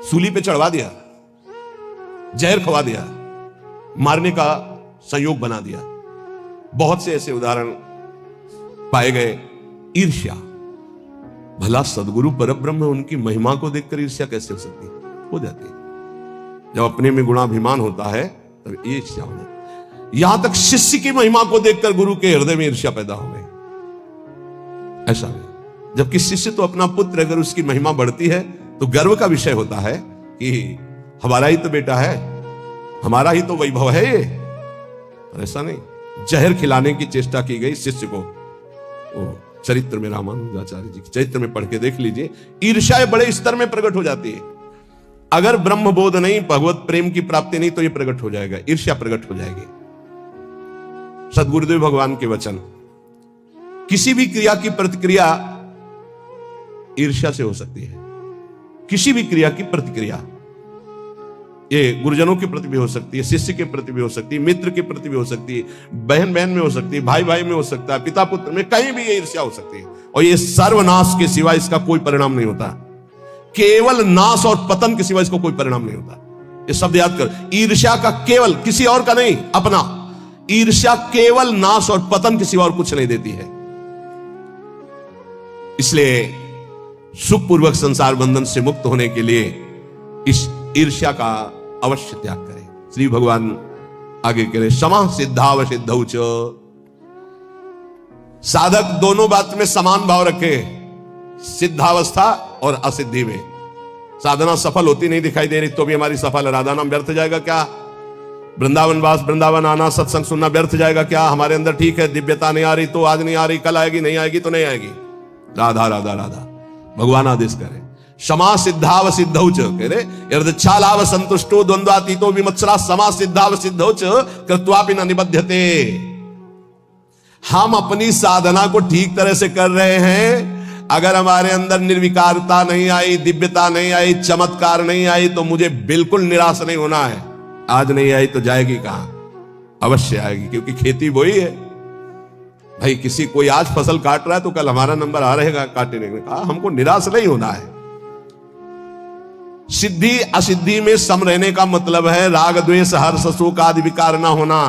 S2: सूली पे चढ़वा दिया, जहर खवा दिया, मारने का संयोग बना दिया। बहुत से ऐसे उदाहरण पाए गए। ईर्ष्या। भला सदगुरु परब्रह्म, उनकी महिमा को देखकर ईर्ष्या कैसे हो सकती है? हो जाती है। जब अपने में गुणाभिमान होता है तब ये ईर्ष्या हो जाती है। यहां तक शिष्य की महिमा को देखकर गुरु के हृदय में ईर्ष्या पैदा हो गई। ऐसा है। जबकि शिष्य तो अपना पुत्र, अगर उसकी महिमा बढ़ती है तो गर्व का विषय होता है कि हमारा ही तो बेटा है, हमारा ही तो वैभव है ये। पर ऐसा नहीं। जहर खिलाने की चेष्टा की गई शिष्य को। चरित्र में, रामानुजाचार्य जी के चरित्र में पढ़ के देख लीजिए। ईर्ष्या बड़े स्तर में प्रकट हो जाती है। अगर ब्रह्म बोध नहीं, भगवत प्रेम की प्राप्ति नहीं, तो ये प्रकट हो जाएगा, ईर्ष्या प्रकट हो जाएगी। सदगुरुदेव भगवान के वचन। किसी भी क्रिया की प्रतिक्रिया ईर्ष्या से हो सकती है। किसी भी क्रिया की प्रतिक्रिया, ये गुरुजनों के प्रति भी हो सकती है, शिष्य के प्रति भी हो सकती है, मित्र के प्रति भी हो सकती है, बहन बहन में हो सकती है, भाई भाई में हो सकता है, पिता पुत्र में, कहीं भी ये ईर्ष्या हो सकती है। और ये सर्वनाश के सिवा इसका कोई परिणाम नहीं होता। केवल नाश और पतन के सिवा इसको कोई परिणाम नहीं होता। ये शब्द याद कर, ईर्ष्या का केवल, किसी और का नहीं, अपना। ईर्ष्या केवल नाश और पतन के सिवा और कुछ नहीं देती है। इसलिए सुखपूर्वक संसार बंधन से मुक्त होने के लिए इस ईर्ष्या का अवश्य त्याग करें। श्री भगवान आगे कह रहे, क्षमा सिद्धाव सिद्धौ च। साधक दोनों बात में समान भाव रखे, सिद्धावस्था और असिद्धि में। साधना सफल होती नहीं दिखाई दे रही तो भी हमारी सफल, राधा नाम व्यर्थ जाएगा क्या? वृंदावन वास, वृंदावन आना, सत्संग सुनना व्यर्थ जाएगा क्या? हमारे अंदर ठीक है, दिव्यता नहीं आ रही तो आज नहीं आ रही, कल आएगी, नहीं आएगी तो नहीं आएगी। राधा राधा राधा, भगवान आदेश करे। क्षमा सिद्धाव सिद्धौ च, कह रहे यदच्छा लाभ संतुष्टो द्वंद्वातीतो विमत्सरा समा सिद्धाव सिद्धौ च कृत्वापि न निबध्यते। हम अपनी साधना को ठीक तरह से कर रहे हैं, अगर हमारे अंदर निर्विकारता नहीं आई, दिव्यता नहीं आई, चमत्कार नहीं आई तो मुझे बिल्कुल निराश नहीं होना है। आज नहीं आई तो जाएगी कहां? अवश्य आएगी, क्योंकि खेती वही है भाई। किसी कोई आज फसल काट रहा है तो कल हमारा नंबर आ रहेगा काटने का। हमको निराश नहीं होना है। सिद्धि असिद्धि में सम रहने का मतलब है राग द्वेष हर्ष शोक आदि विकार ना होना।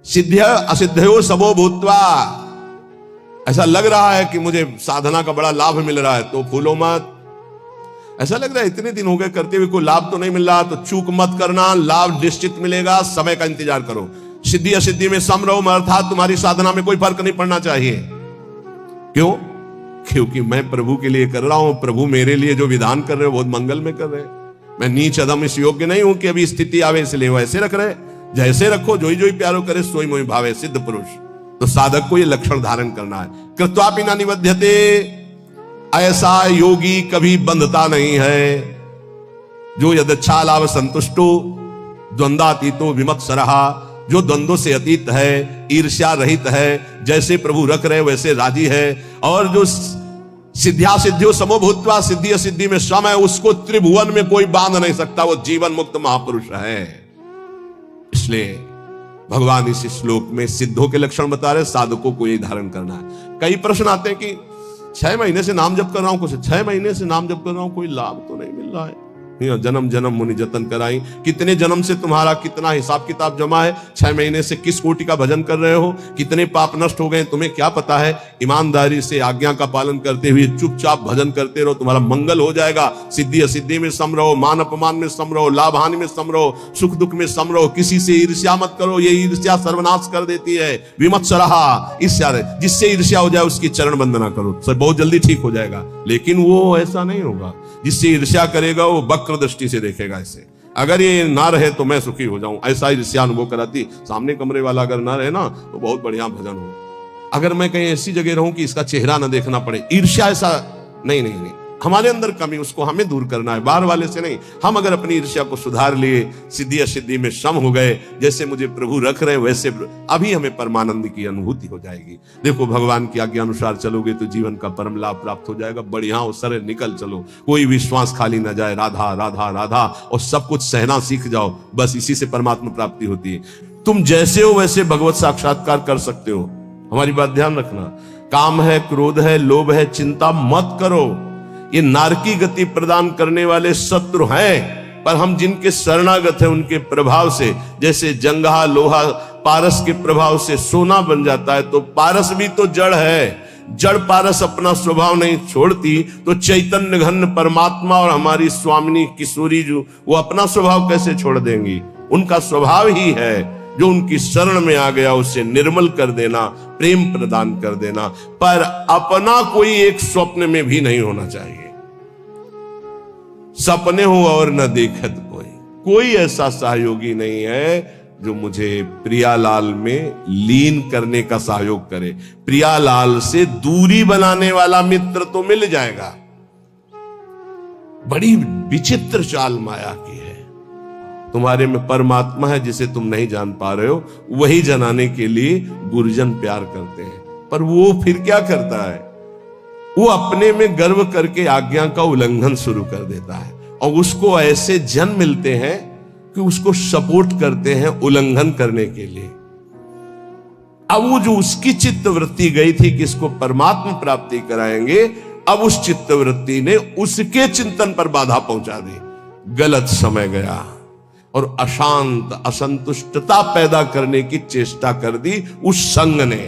S2: सिद्ध असिद्धयो सबो भूत्वा। ऐसा लग रहा है कि मुझे साधना का बड़ा लाभ मिल रहा है तो फूलो मत। ऐसा लग रहा है इतने दिन हो गए करते हुए कोई लाभ तो नहीं मिल रहा, तो चूक मत करना, लाभ निश्चित मिलेगा, समय का इंतजार करो। सिद्धि असिद्धि में सम रहो, अर्थात तुम्हारी साधना में कोई फर्क नहीं पड़ना चाहिए। क्यों? क्योंकि मैं प्रभु के लिए कर रहा हूं, प्रभु मेरे लिए जो विधान कर रहे हो बहुत मंगल में कर रहे हैं। मैं नीच अधम इस योग्य नहीं हूं कि अभी स्थिति आवे इसलिए वैसे रख रहे। जैसे रखो, जोई जोई प्यारो करे सोई मोई भावे, सिद्ध पुरुष। तो साधक को ये लक्षण धारण करना है। कृत्वापि न निबध्यते, ऐसा योगी कभी बंधता नहीं है। जो यदच्छा लाभ संतुष्टो द्वंद्वातीतो विमत्सरः, जो द्वंद्वों से अतीत है, ईर्ष्या रहित है, जैसे प्रभु रख रहे वैसे राजी है। और जो सिद्ध्या सिद्धियों समोभूत्वा, सिद्धि असिद्धि में सम है, उसको त्रिभुवन में कोई बांध नहीं सकता। वो जीवन मुक्त महापुरुष है। इसलिए भगवान इस श्लोक में सिद्धों के लक्षण बता रहे, साधकों को यही धारण करना है। कई प्रश्न आते हैं कि 6 महीने से नाम जप कर रहा हूं, कुछ 6 महीने से नाम जप कर रहा हूं, कोई लाभ तो नहीं मिल रहा है। जन्म जन्म मुनि जतन कराई। कितने जन्म से तुम्हारा कितना हिसाब किताब जमा है? 6 महीने से किस कोटि का भजन कर रहे हो? कितने पाप नष्ट हो गए तुम्हें क्या पता है? ईमानदारी से आज्ञा का पालन करते हुए चुपचाप भजन करते रहो, तुम्हारा मंगल हो जाएगा। सिद्धि असिद्धि में सम रहो, मान अपमान में सम रहो, लाभ हानि में सम रहो, सुख दुख में सम रहो। किसी से ईर्ष्या मत करो, ये ईर्ष्या सर्वनाश कर देती है। विमत्सरः, ईर्ष्या, जिससे ईर्ष्या हो जाए उसकी चरण वंदना करो, सब बहुत जल्दी ठीक हो जाएगा। लेकिन वो ऐसा नहीं होगा। जिससे ईर्ष्या करेगा वो वक्र दृष्टि से देखेगा इसे। अगर ये ना रहे तो मैं सुखी हो जाऊं, ऐसा ईर्ष्या अनुभव कराती। सामने कमरे वाला अगर ना रहे ना तो बहुत बढ़िया भजन हो। अगर मैं कहीं ऐसी जगह रहूं कि इसका चेहरा ना देखना पड़े, ईर्ष्या ऐसा नहीं। हमारे अंदर कमी, उसको हमें दूर करना है, बाहर वाले से नहीं। हम अगर अपनी ईर्ष्या को सुधार लिए, सिद्धि असिद्धि में सम हो गए, जैसे मुझे प्रभु रख रहे वैसे अभी हमें परमानंद की अनुभूति हो जाएगी। देखो, भगवान की आज्ञा अनुसार चलोगे तो जीवन का परम लाभ प्राप्त हो जाएगा। बढ़िया अवसर निकल चलो, कोई विश्वास खाली ना जाए। राधा राधा राधा, और सब कुछ सहना सीख जाओ। बस इसी से परमात्मा प्राप्ति होती है। तुम जैसे हो वैसे भगवत साक्षात्कार कर सकते हो। हमारी बात ध्यान रखना। काम है, क्रोध है, लोभ है, चिंता मत करो। ये नारकी गति प्रदान करने वाले शत्रु हैं, पर हम जिनके शरणागत हैं उनके प्रभाव से, जैसे जंगहा लोहा पारस के प्रभाव से सोना बन जाता है, तो पारस भी तो जड़ है। जड़ पारस अपना स्वभाव नहीं छोड़ती, तो चैतन्य घन परमात्मा और हमारी स्वामिनी किशोरी जो, वो अपना स्वभाव कैसे छोड़ देंगी? उनका स्वभाव ही है जो उनकी शरण में आ गया उसे निर्मल कर देना, प्रेम प्रदान कर देना। पर अपना कोई एक स्वप्न में भी नहीं होना चाहिए। सपने हो और न देखत कोई ऐसा सहयोगी नहीं है जो मुझे प्रियालाल में लीन करने का सहयोग करे। प्रियालाल से दूरी बनाने वाला मित्र तो मिल जाएगा। बड़ी विचित्र चाल माया की है। तुम्हारे में परमात्मा है जिसे तुम नहीं जान पा रहे हो, वही जनाने के लिए गुरुजन प्यार करते हैं। पर वो फिर क्या करता है? वो अपने में गर्व करके आज्ञा का उल्लंघन शुरू कर देता है, और उसको ऐसे जन मिलते हैं कि उसको सपोर्ट करते हैं उल्लंघन करने के लिए। अब वो जो उसकी चित्त वृत्ति गई थी कि इसको परमात्मा प्राप्ति कराएंगे, अब उस चित्तवृत्ति ने उसके चिंतन पर बाधा पहुंचा दी, गलत समय गया और अशांत असंतुष्टता पैदा करने की चेष्टा कर दी उस संग ने।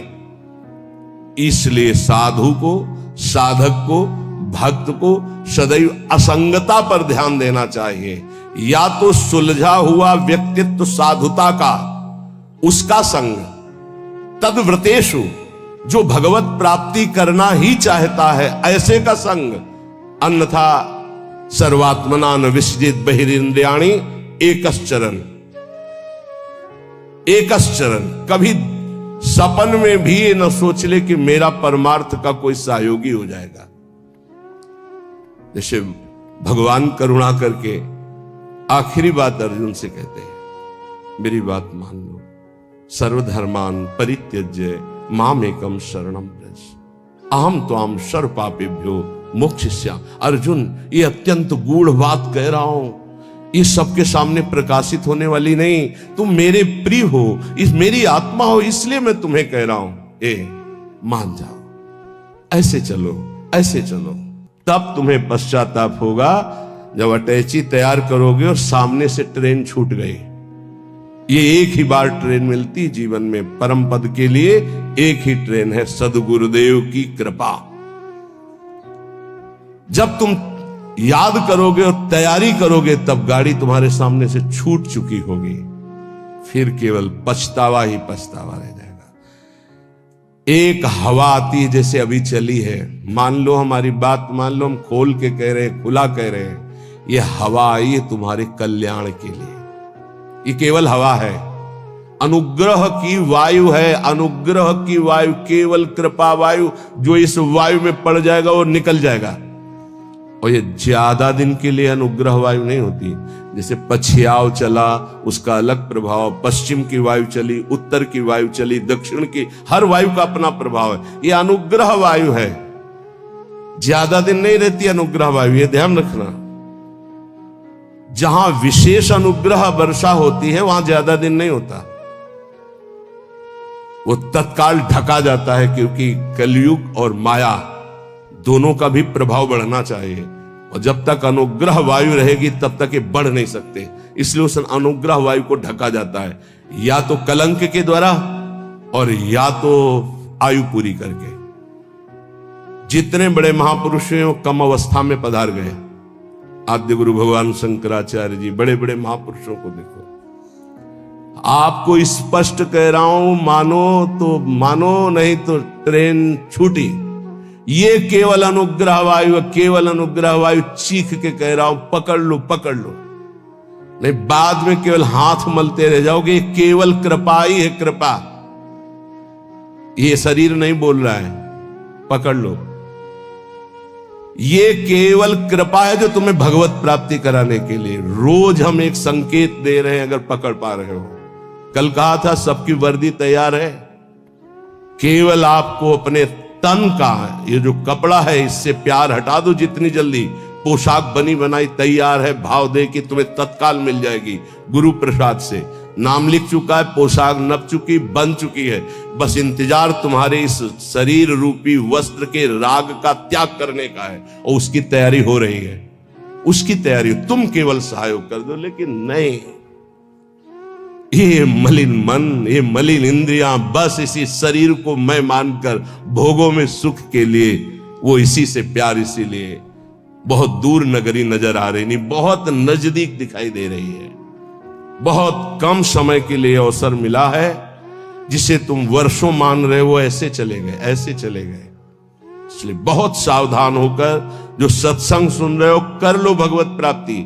S2: इसलिए साधु को, साधक को, भक्त को सदैव असंगता पर ध्यान देना चाहिए। या तो सुलझा हुआ व्यक्तित्व साधुता का, उसका संग, तद्व्रतेषु जो भगवत प्राप्ति करना ही चाहता है ऐसे का संग, अन्यथा सर्वात्मना न विसजित बहिरिंद्रियाणि एकश्चरण। एकश्चरण, कभी सपन में भी ये न सोच ले कि मेरा परमार्थ का कोई सहयोगी हो जाएगा। जैसे भगवान करुणा करके आखिरी बात अर्जुन से कहते हैं, मेरी बात मान लो, सर्वधर्मान परित्यज्य मामेकम शरणम व्रज अहम त्वाम सर्व पापेभ्यो मोक्षयिष्यामि। अर्जुन, ये अत्यंत गूढ़ बात कह रहा हूं, ये सबके सामने प्रकाशित होने वाली नहीं। तुम मेरे प्रिय हो, इस मेरी आत्मा हो, इसलिए मैं तुम्हें कह रहा हूं, मान जाओ, ऐसे चलो, ऐसे चलो। तब तुम्हें पश्चाताप होगा जब अटैची तैयार करोगे और सामने से ट्रेन छूट गई। ये एक ही बार ट्रेन मिलती जीवन में, परम पद के लिए एक ही ट्रेन है, सद्गुरुदेव की कृपा। जब तुम याद करोगे और तैयारी करोगे तब गाड़ी तुम्हारे सामने से छूट चुकी होगी, फिर केवल पछतावा ही पछतावा रह जाएगा। एक हवा आती है जैसे अभी चली है, मान लो हमारी बात मान लो, हम खोल के कह रहे हैं, खुला कह रहे हैं, ये हवा आई है तुम्हारे कल्याण के लिए। ये केवल हवा है, अनुग्रह की वायु है, अनुग्रह की वायु, केवल कृपा वायु। जो इस वायु में पड़ जाएगा वो निकल जाएगा। और ये ज्यादा दिन के लिए अनुग्रह वायु नहीं होती। जैसे पछियाव चला उसका अलग प्रभाव, पश्चिम की वायु चली, उत्तर की वायु चली, दक्षिण की, हर वायु का अपना प्रभाव है। ये अनुग्रह वायु है, ज्यादा दिन नहीं रहती अनुग्रह वायु, ये ध्यान रखना। जहां विशेष अनुग्रह वर्षा होती है वहां ज्यादा दिन नहीं होता, वो तत्काल ढका जाता है, क्योंकि कलयुग और माया दोनों का भी प्रभाव बढ़ना चाहिए। और जब तक अनुग्रह वायु रहेगी तब तक ये बढ़ नहीं सकते, इसलिए उस अनुग्रह वायु को ढका जाता है, या तो कलंक के द्वारा और या तो आयु पूरी करके। जितने बड़े महापुरुष हैं वो कम अवस्था में पधार गए। आद्य गुरु भगवान शंकराचार्य जी, बड़े बड़े महापुरुषों को देखो। आपको स्पष्ट कह रहा हूं, मानो तो मानो, नहीं तो ट्रेन छूटी। ये केवल अनुग्रह वायु, केवल अनुग्रह वायु, चीख के कह रहा हूं, पकड़ लो, पकड़ लो, नहीं बाद में केवल हाथ मलते रह जाओगे। केवल कृपा ही है, कृपा। ये शरीर नहीं बोल रहा है, पकड़ लो। ये केवल कृपा है जो तुम्हें भगवत प्राप्ति कराने के लिए। रोज हम एक संकेत दे रहे हैं, अगर पकड़ पा रहे हो। कल कहा था सबकी वर्दी तैयार है, केवल आपको अपने तन का ये जो कपड़ा है इससे प्यार हटा दो जितनी जल्दी। पोशाक बनी बनाई तैयार है, भाव दे कि तुम्हें तत्काल मिल जाएगी गुरु प्रसाद से। नाम लिख चुका है, पोशाक नप चुकी, बन चुकी है, बस इंतजार तुम्हारे इस शरीर रूपी वस्त्र के राग का त्याग करने का है, और उसकी तैयारी हो रही है। उसकी तैयारी तुम केवल सहयोग कर दो। लेकिन नहीं, ये मलिन मन, ये मलिन इंद्रियां बस इसी शरीर को मैं मानकर भोगों में सुख के लिए, वो इसी से प्यार, इसीलिए बहुत दूर नगरी नजर आ रही नहीं, बहुत नजदीक दिखाई दे रही है। बहुत कम समय के लिए अवसर मिला है, जिसे तुम वर्षों मान रहे हो, ऐसे चले गए, ऐसे चले गए। इसलिए बहुत सावधान होकर जो सत्संग सुन रहे हो, कर लो भगवत प्राप्ति।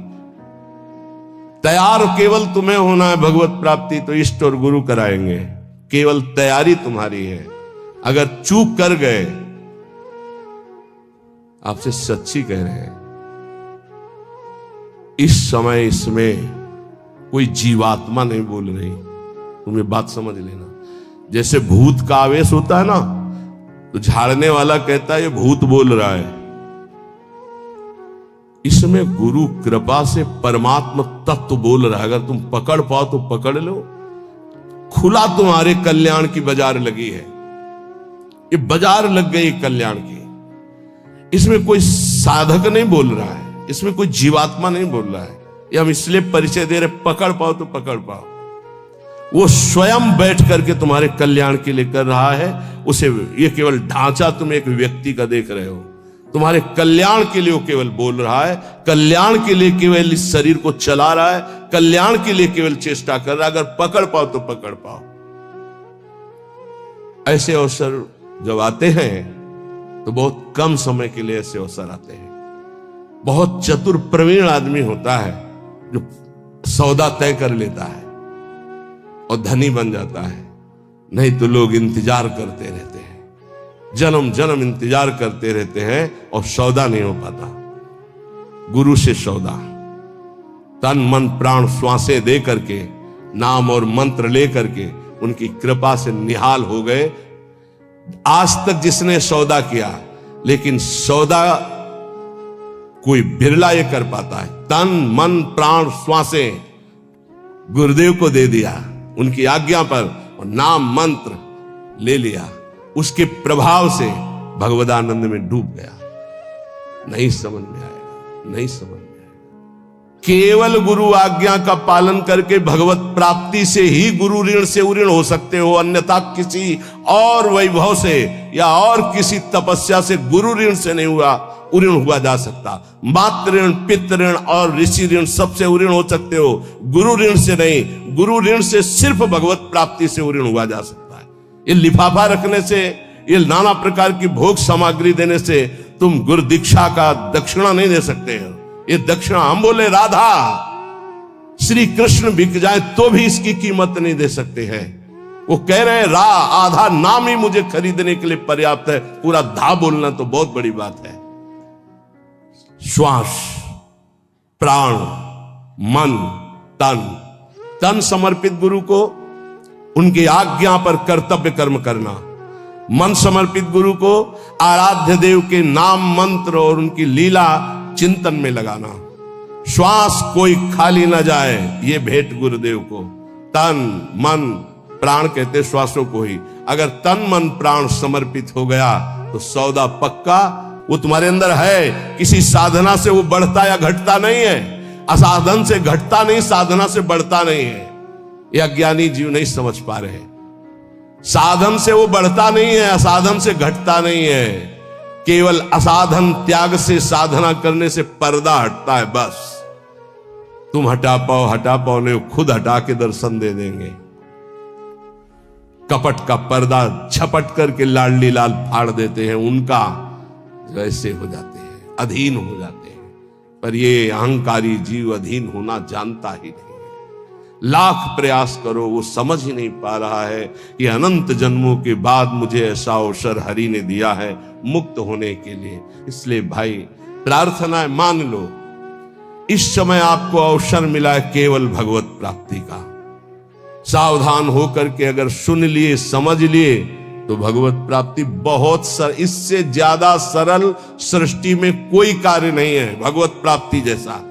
S2: तैयार केवल तुम्हें होना है भगवत प्राप्ति, तो इष्ट और गुरु कराएंगे। केवल तैयारी तुम्हारी है। अगर चूक कर गए, आपसे सच्ची कह रहे हैं, इस समय इसमें कोई जीवात्मा नहीं बोल रही, तुम्हें बात समझ लेना। जैसे भूत का आवेश होता है ना, तो झाड़ने वाला कहता है ये भूत बोल रहा है। इसमें गुरु कृपा से परमात्मा तत्व बोल रहा है। अगर तुम पकड़ पाओ तो पकड़ लो। खुला तुम्हारे कल्याण की बाजार लगी है, ये बाजार लग गई कल्याण की। इसमें कोई साधक नहीं बोल रहा है, इसमें कोई जीवात्मा नहीं बोल रहा है। ये हम इसलिए परिचय दे रहे, पकड़ पाओ तो पकड़ पाओ। वो स्वयं बैठ करके तुम्हारे कल्याण के लिए कर रहा है। उसे ये केवल ढांचा तुम एक व्यक्ति का देख रहे हो, तुम्हारे कल्याण के लिए वो केवल बोल रहा है, कल्याण के लिए केवल इस शरीर को चला रहा है, कल्याण के लिए केवल चेष्टा कर रहा है। अगर पकड़ पाओ तो पकड़ पाओ। ऐसे अवसर जब आते हैं तो बहुत कम समय के लिए ऐसे अवसर आते हैं। बहुत चतुर प्रवीण आदमी होता है जो सौदा तय कर लेता है और धनी बन जाता है, नहीं तो लोग इंतजार करते रहते हैं, जन्म जन्म इंतजार करते रहते हैं और सौदा नहीं हो पाता। गुरु से सौदा, तन मन प्राण श्वासें दे करके, नाम और मंत्र ले करके उनकी कृपा से निहाल हो गए। आज तक जिसने सौदा किया, लेकिन सौदा कोई बिरला ये कर पाता है। तन मन प्राण श्वासें गुरुदेव को दे दिया उनकी आज्ञा पर, और नाम मंत्र ले लिया, उसके प्रभाव से भगवदानंद में डूब गया। नहीं समझ में आएगा, नहीं समझ में आएगा। केवल गुरु आज्ञा का पालन करके भगवत प्राप्ति से ही गुरु ऋण से उऋण हो सकते हो, अन्यथा किसी और वैभव से या और किसी तपस्या से गुरु ऋण से नहीं उऋण हुआ जा सकता। मातृ ऋण, पितृ ऋण और ऋषि ऋण सबसे उऋण हो सकते हो, गुरु ऋण से नहीं। गुरु ऋण से सिर्फ भगवत प्राप्ति से उऋण हुआ जा सकता है। ये लिफाफा रखने से, ये नाना प्रकार की भोग सामग्री देने से तुम गुरु दीक्षा का दक्षिणा नहीं दे सकते हो। ये दक्षिणा, हम बोले राधा श्री कृष्ण बिक जाए तो भी इसकी कीमत नहीं दे सकते हैं। वो कह रहे हैं आधा नाम ही मुझे खरीदने के लिए पर्याप्त है, पूरा धा बोलना तो बहुत बड़ी बात है। श्वास, प्राण, मन, तन समर्पित गुरु को, उनकी आज्ञा पर कर्तव्य कर्म करना। मन समर्पित गुरु को आराध्य देव के नाम मंत्र और उनकी लीला चिंतन में लगाना। श्वास कोई खाली ना जाए, ये भेंट गुरुदेव को। तन मन प्राण कहते श्वासों को ही। अगर तन मन प्राण समर्पित हो गया तो सौदा पक्का। वो तुम्हारे अंदर है, किसी साधना से वो बढ़ता या घटता नहीं है। असाधन से घटता नहीं, साधना से बढ़ता नहीं है। ये अज्ञानी जीव नहीं समझ पा रहे। साधन से वो बढ़ता नहीं है, असाधन से घटता नहीं है। केवल असाधन त्याग से साधना करने से पर्दा हटता है, बस। तुम हटा पाओ नहीं, खुद हटा के दर्शन दे देंगे। कपट का पर्दा झपट करके लाडली लाल फाड़ देते हैं, उनका वैसे हो जाते हैं, अधीन हो जाते हैं। पर ये अहंकारी जीव अधीन होना जानता ही नहीं। लाख प्रयास करो, वो समझ ही नहीं पा रहा है कि अनंत जन्मों के बाद मुझे ऐसा अवसर हरि ने दिया है मुक्त होने के लिए। इसलिए भाई प्रार्थना है, मान लो इस समय आपको अवसर मिला है केवल भगवत प्राप्ति का। सावधान होकर के अगर सुन लिए, समझ लिए तो भगवत प्राप्ति बहुत इससे ज्यादा सरल सृष्टि में कोई कार्य नहीं है भगवत प्राप्ति जैसा।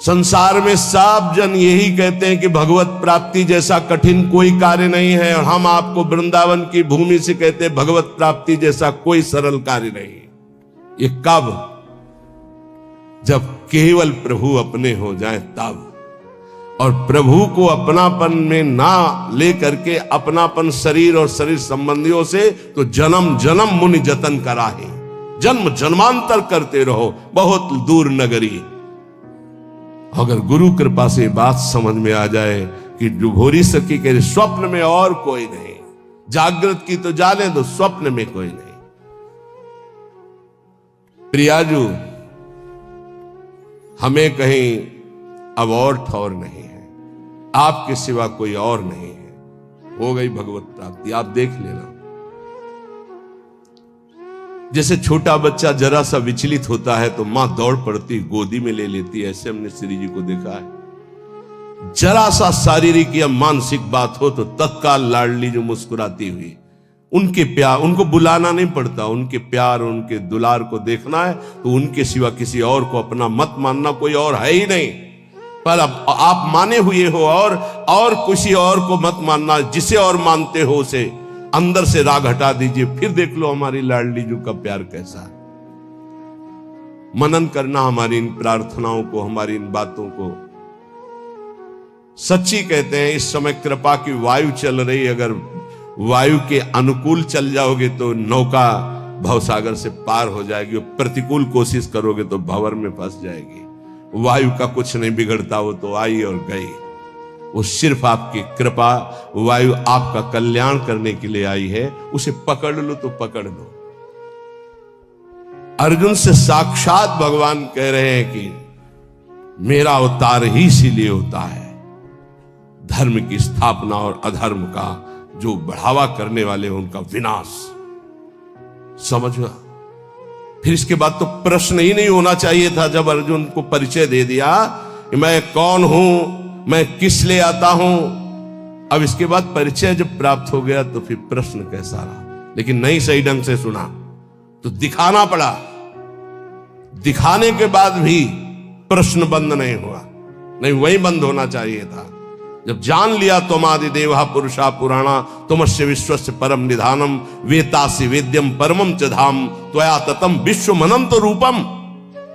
S2: संसार में सब जन यही कहते हैं कि भगवत प्राप्ति जैसा कठिन कोई कार्य नहीं है, और हम आपको वृंदावन की भूमि से कहते हैं भगवत प्राप्ति जैसा कोई सरल कार्य नहीं। ये कब? जब केवल प्रभु अपने हो जाए तब। और प्रभु को अपनापन में ना ले करके अपनापन शरीर और शरीर संबंधियों से, तो जन्म जन्म मुनि जतन कराहे, जन्म जन्मांतर करते रहो बहुत दूर नगरी। अगर गुरु कृपा से बात समझ में आ जाए कि डुभोरी सखी के स्वप्न में और कोई नहीं, जागृत की तो जाने दो, स्वप्न में कोई नहीं। प्रियाजू, हमें कहीं अब और ठौर नहीं है, आपके सिवा कोई और नहीं है। हो गई भगवत प्राप्ति, आप देख लेना। जैसे छोटा बच्चा जरा सा विचलित होता है तो मां दौड़ पड़ती, गोदी में ले लेती है। ऐसे हमने श्री जी को देखा है। जरा सा शारीरिक या मानसिक बात हो तो तत्काल लाडली जो मुस्कुराती हुई, उनके प्यार, उनको बुलाना नहीं पड़ता, उनके प्यार उनके दुलार को देखना है तो उनके सिवा किसी और को अपना मत मानना, कोई और है ही नहीं। पर अब आप माने हुए हो और किसी और को मत मानना, जिसे और मानते हो उसे अंदर से राग हटा दीजिए, फिर देख लो हमारी लाडली जू का प्यार कैसा है। मनन करना हमारी इन प्रार्थनाओं को, हमारी इन बातों को। सच्ची कहते हैं इस समय कृपा की वायु चल रही, अगर वायु के अनुकूल चल जाओगे तो नौका भवसागर से पार हो जाएगी, और प्रतिकूल कोशिश करोगे तो भंवर में फंस जाएगी। वायु का कुछ नहीं बिगड़ता, वो तो आई और गई। वो सिर्फ आपकी कृपा, वायु आपका कल्याण करने के लिए आई है। उसे पकड़ लो तो पकड़ लो। अर्जुन से साक्षात भगवान कह रहे हैं कि मेरा अवतार ही इसीलिए होता है, धर्म की स्थापना और अधर्म का जो बढ़ावा करने वाले हैं उनका विनाश। समझा? फिर इसके बाद तो प्रश्न ही नहीं होना चाहिए था जब अर्जुन को परिचय दे दिया कि मैं कौन हूं, मैं किस लिए आता हूं। अब इसके बाद परिचय जब प्राप्त हो गया तो फिर प्रश्न कैसा रहा। लेकिन नहीं सही ढंग से सुना तो दिखाना पड़ा। दिखाने के बाद भी प्रश्न बंद नहीं हुआ, नहीं वही बंद होना चाहिए था। जब जान लिया त्वमादि देवा पुरुषा पुराणा तुमस्य विश्वस्य परम निधानम वेतासि वेद्यम परमम च धाम त्वया ततम विश्वमनंत रूपम।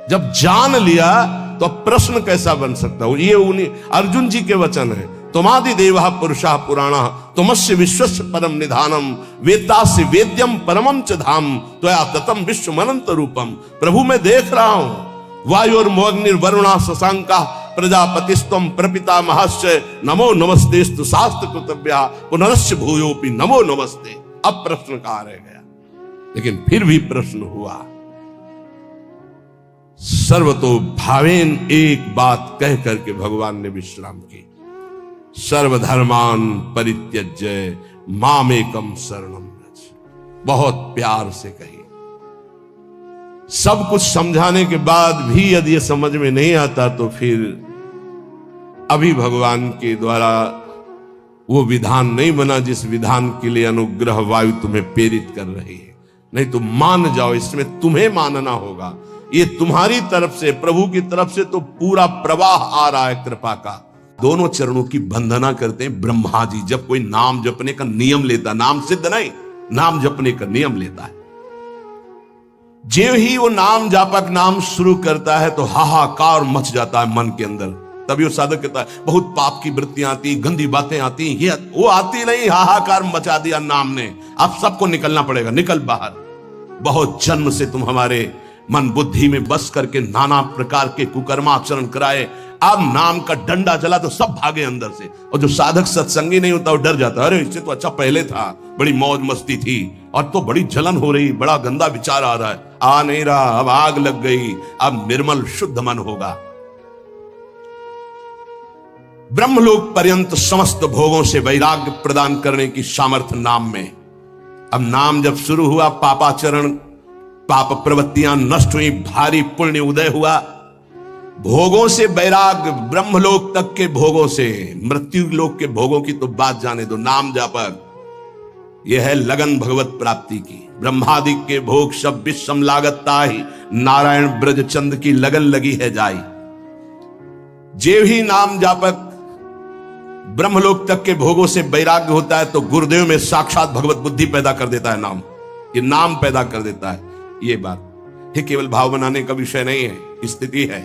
S2: जब जान लिया तो अब प्रश्न कैसा बन सकता हो। ये उन्हीं अर्जुन जी के वचन है। तुमादि देवा पुरुषा पुराणा तुमस्य विश्वस्य परम निधानम वेतासि वेद्यम परमम च धाम त्वया ततम विश्वमनंत रूपम। प्रभु मैं देख रहा हूं वायुर्मोग्निर्वरुणा शशांका प्रजापतिस्तम प्रपिता महस्य नमो नमस्तेस्तु शास्त्र कृतव्या पुनरस्य भूयोपि नमो नमस्ते। अब प्रश्न कहां रह गया? लेकिन फिर भी प्रश्न हुआ। सर्वतो भावेन एक बात कह करके भगवान ने विश्राम की। सर्वधर्मान परित्यज्य मामेकम शरणम व्रज। बहुत प्यार से कही। सब कुछ समझाने के बाद भी यदि ये समझ में नहीं आता तो फिर अभी भगवान के द्वारा वो विधान नहीं बना जिस विधान के लिए अनुग्रह वायु तुम्हें प्रेरित कर रही है। नहीं तो मान जाओ, इसमें तुम्हें मानना होगा। ये तुम्हारी तरफ से, प्रभु की तरफ से तो पूरा प्रवाह आ रहा है कृपा का। दोनों चरणों की वंदना करते हैं ब्रह्मा जी। जब कोई नाम जपने का नियम लेता, नाम सिद्ध नहीं, नाम जपने का नियम लेता है, जो ही वो नाम जापक नाम शुरू करता है तो हाहाकार मच जाता है मन के अंदर। तभी वो साधक कहता है बहुत पाप की वृत्तियां आती, गंदी बातें आती, ये वो आती नहीं, हाहाकार मचा दिया नाम ने। अब सबको निकलना पड़ेगा, निकल बाहर। बहुत जन्म से तुम हमारे मन बुद्धि में बस करके नाना प्रकार के कुकर्माचरण कराए, अब नाम का डंडा चला तो सब भागे अंदर से। और जो साधक सत्संगी नहीं होता वो डर जाता, अरे इससे तो अच्छा पहले था, बड़ी मौज मस्ती थी, और तो बड़ी जलन हो रही, बड़ा गंदा विचार आ रहा है। आ नहीं रहा, अब आग लग गई, अब निर्मल शुद्ध मन होगा। ब्रह्मलोक पर्यंत समस्त भोगों से वैराग्य प्रदान करने की सामर्थ्य नाम में। अब नाम जब शुरू हुआ, पापाचरण पाप प्रवृत्तियां नष्ट हुई, भारी पुण्य उदय हुआ। भोगों से वैराग्य, ब्रह्मलोक तक के भोगों से, मृत्यु लोक के भोगों की तो बात जाने दो। नाम जापक यह है लगन भगवत प्राप्ति की। ब्रह्मादि के भोग सब विषम लागत ताहि, नारायण ब्रज चंद की लगन लगी है जाई। जे ही नाम जापक ब्रह्मलोक तक के भोगों से वैराग्य होता है तो गुरुदेव में साक्षात भगवत बुद्धि पैदा कर देता है। नाम, ये नाम पैदा कर देता है। ये बात ये केवल भाव बनाने का विषय नहीं है, स्थिति है।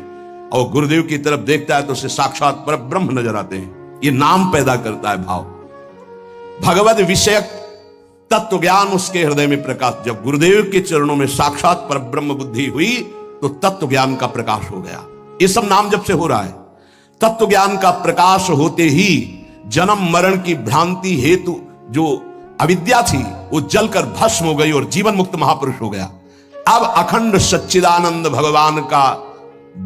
S2: और गुरुदेव की तरफ देखता है तो उसे साक्षात पर ब्रह्म नजर आते हैं। ये नाम पैदा करता है भाव। भगवत विषयक तत्व ज्ञान उसके हृदय में प्रकाश। जब गुरुदेव के चरणों में साक्षात पर ब्रह्म बुद्धि हुई तो तत्व ज्ञान का प्रकाश हो गया। ये सब नाम जब से हो रहा है। तत्व ज्ञान का प्रकाश होते ही जन्म मरण की भ्रांति हेतु जो अविद्या थी वो जलकर भस्म हो गई और जीवन मुक्त महापुरुष हो गया। अब अखंड सच्चिदानंद भगवान का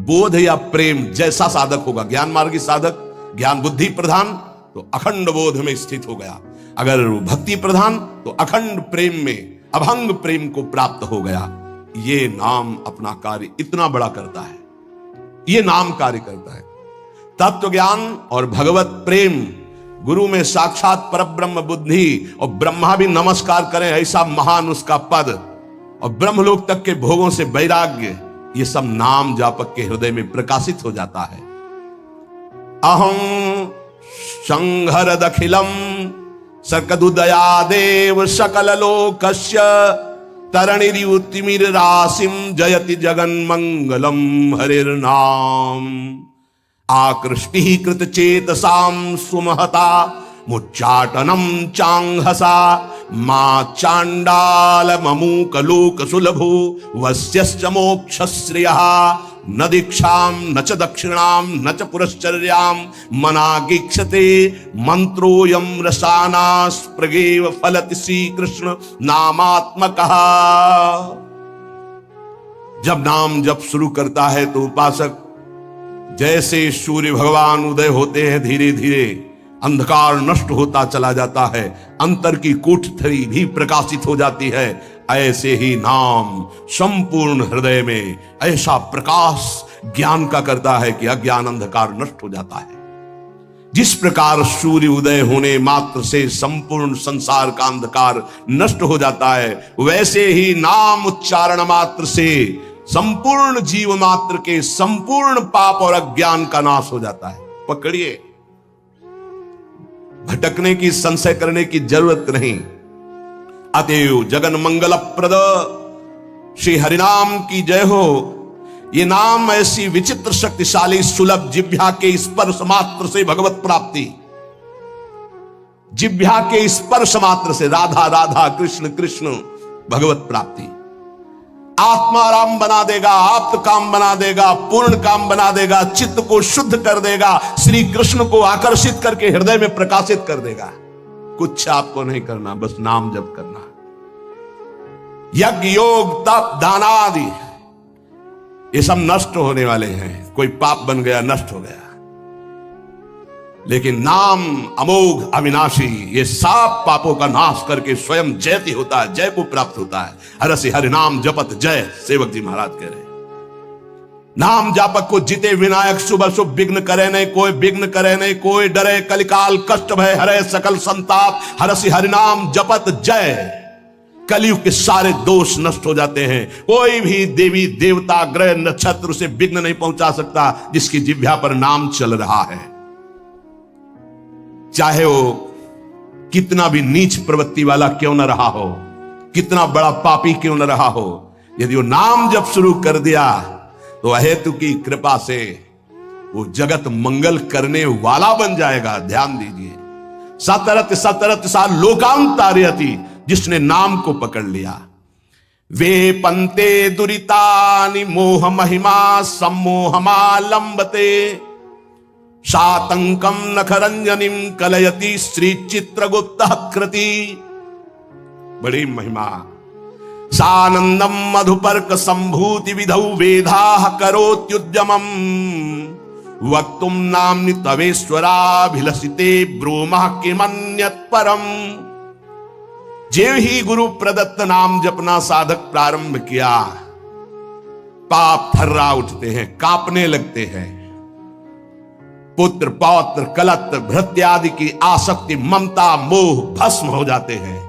S2: बोध या प्रेम जैसा साधक होगा, ज्ञान मार्गी साधक, ज्ञान बुद्धि प्रधान, तो अखंड बोध में स्थित हो गया। अगर भक्ति प्रधान तो अखंड प्रेम में, अभंग प्रेम को प्राप्त हो गया। ये नाम अपना कार्य इतना बड़ा करता है, ये नाम कार्य करता है। तत्व ज्ञान और भगवत प्रेम, गुरु में साक्षात परब्रह्म बुद्धि, और ब्रह्मा भी नमस्कार करें ऐसा महान उसका पद, और ब्रह्मलोक तक के भोगों से वैराग्य, ये सब नाम जापक के हृदय में प्रकाशित हो जाता है। अहं संहर दखिलम सकदुदयादेव सकललोकस्य तरणिरियुतिमिरासिं जयति जगन्मंगलम हरिर्नाम। आकृष्टिः कृतचेतसां सुमहता मुच्चाटनं चांहसा मां चांडाल ममूकलोक सुलभो वस्यश्च मोक्षश्रियः न दीक्षां न च दक्षिणां न च पुरश्चर्यां मनागीक्षते मंत्रोऽयं रसानास्प्रगेव फलति श्रीकृष्ण नामात्मकः। जब नाम जप शुरू करता है तो उपासक जैसे सूर्य भगवान उदय होते हैं, धीरे धीरे अंधकार नष्ट होता चला जाता है, अंतर की कोठरी भी प्रकाशित हो जाती है। ऐसे ही नाम संपूर्ण हृदय में ऐसा प्रकाश ज्ञान का करता है कि अज्ञान अंधकार नष्ट हो जाता है। जिस प्रकार सूर्य उदय होने मात्र से संपूर्ण संसार का अंधकार नष्ट हो जाता है, वैसे ही नाम उच्चारण मात्र से संपूर्ण जीव मात्र के संपूर्ण पाप और अज्ञान का नाश हो जाता है। पकड़िए, भटकने की, संशय करने की जरूरत नहीं। अतएव जगन मंगल प्रद श्री हरिनाम की जय हो। ये नाम ऐसी विचित्र शक्तिशाली सुलभ जिह्वा के स्पर्श मात्र से भगवत प्राप्ति, जिह्वा के स्पर्श मात्र से राधा राधा कृष्ण कृष्ण भगवत प्राप्ति आत्माराम बना देगा, आप्त काम बना देगा, पूर्ण काम बना देगा, चित्त को शुद्ध कर देगा, श्री कृष्ण को आकर्षित करके हृदय में प्रकाशित कर देगा। कुछ आपको नहीं करना, बस नाम जप करना। यज्ञ योग तप दान आदि ये सब नष्ट होने वाले हैं। कोई पाप बन गया, नष्ट हो गया, लेकिन नाम अमोघ अविनाशी ये सब पापों का नाश करके स्वयं जयति होता है, जय को प्राप्त होता है। हरसि हरि नाम जपत जय, सेवक जी महाराज कह रहे। नाम जापक को जिते विनायक, शुभ शुभ विघ्न करे नहीं कोई, विघ्न करे नहीं कोई, डरे कलिकाल कष्ट भय हरे सकल संताप। हरसि हरि नाम जपत जय, कलयुग के सारे दोष नष्ट हो जाते हैं। कोई भी देवी देवता ग्रह नक्षत्र से विघ्न नहीं पहुंचा सकता जिसकी जिह्वा पर नाम चल रहा है। चाहे वो कितना भी नीच प्रवृत्ति वाला क्यों न रहा हो, कितना बड़ा पापी क्यों न रहा हो, यदि वो नाम जब शुरू कर दिया तो अहेतु की कृपा से वो जगत मंगल करने वाला बन जाएगा। ध्यान दीजिए, सतरत सतरत सा लोकांतारयति, जिसने नाम को पकड़ लिया। वे पंते दुरितानि मोह महिमा सम्मोहमालंबते, सातंकम नखरंजनिम कलयति श्री चित्रगुप्त कृति। बड़ी महिमा। सानंदम मधुपर्क संभूति विधौ वेदाः करोत्युद्यमम्, वक्तुम नाम्नि तवेश्वराभिलषिते ब्रूमः किमन्यत् परम्। जे ही गुरु प्रदत्त नाम जपना साधक प्रारंभ किया, पाप थर्रा उठते हैं, कांपने लगते हैं। पुत्र पौत्र कलत्र भृत्य आदि की आसक्ति ममता मोह भस्म हो जाते हैं।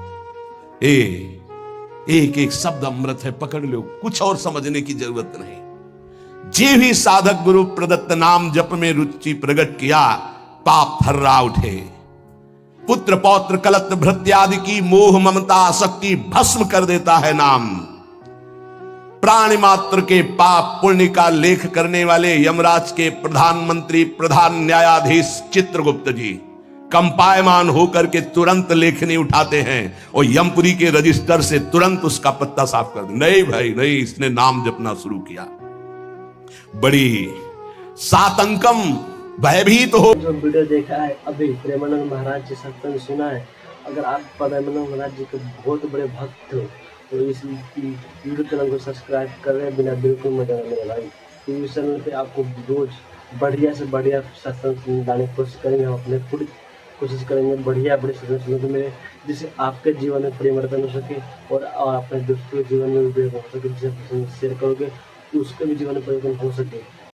S2: एक एक शब्द अमृत है, पकड़ लो, कुछ और समझने की जरूरत नहीं। जे भी साधक गुरु प्रदत्त नाम जप में रुचि प्रकट किया, पाप थर्रा उठे। पुत्र पौत्र कलत्र भृत्य आदि की मोह ममता आसक्ति भस्म कर देता है नाम। प्राणी मात्र के पाप पुण्य का लेख करने वाले यमराज के प्रधानमंत्री प्रधान न्यायाधीश चित्रगुप्त जी कंपायमान होकर के तुरंत लेखनी उठाते हैं और यमपुरी के रजिस्टर से तुरंत उसका पत्ता साफ कर दे। नहीं भाई नहीं, इसने नाम जपना शुरू किया। बड़ी सातंकम भयभीत हो।
S1: जो वीडियो देखा है अभी प्रेमानंद महाराज जी सत्संग सुना है, अगर आप प्रेमानंद महाराज जी के बहुत बड़े भक्त हो तो इस यूट्यूब चैनल को सब्सक्राइब कर रहे बिना बिल्कुल मजा नहीं भाई। तो इस चैनल पे आपको रोज बढ़िया से बढ़िया सत्संग लाने की कोशिश करेंगे। हम अपने खुद कोशिश करेंगे बढ़िया बड़े सत्संग सुनने को मिले, जिससे आपके जीवन में परिवर्तन हो सके और अपने दोस्तों के जीवन में भी हो सके। जिसे शेयर करोगे तो उसके भी जीवन में परिवर्तन हो सके।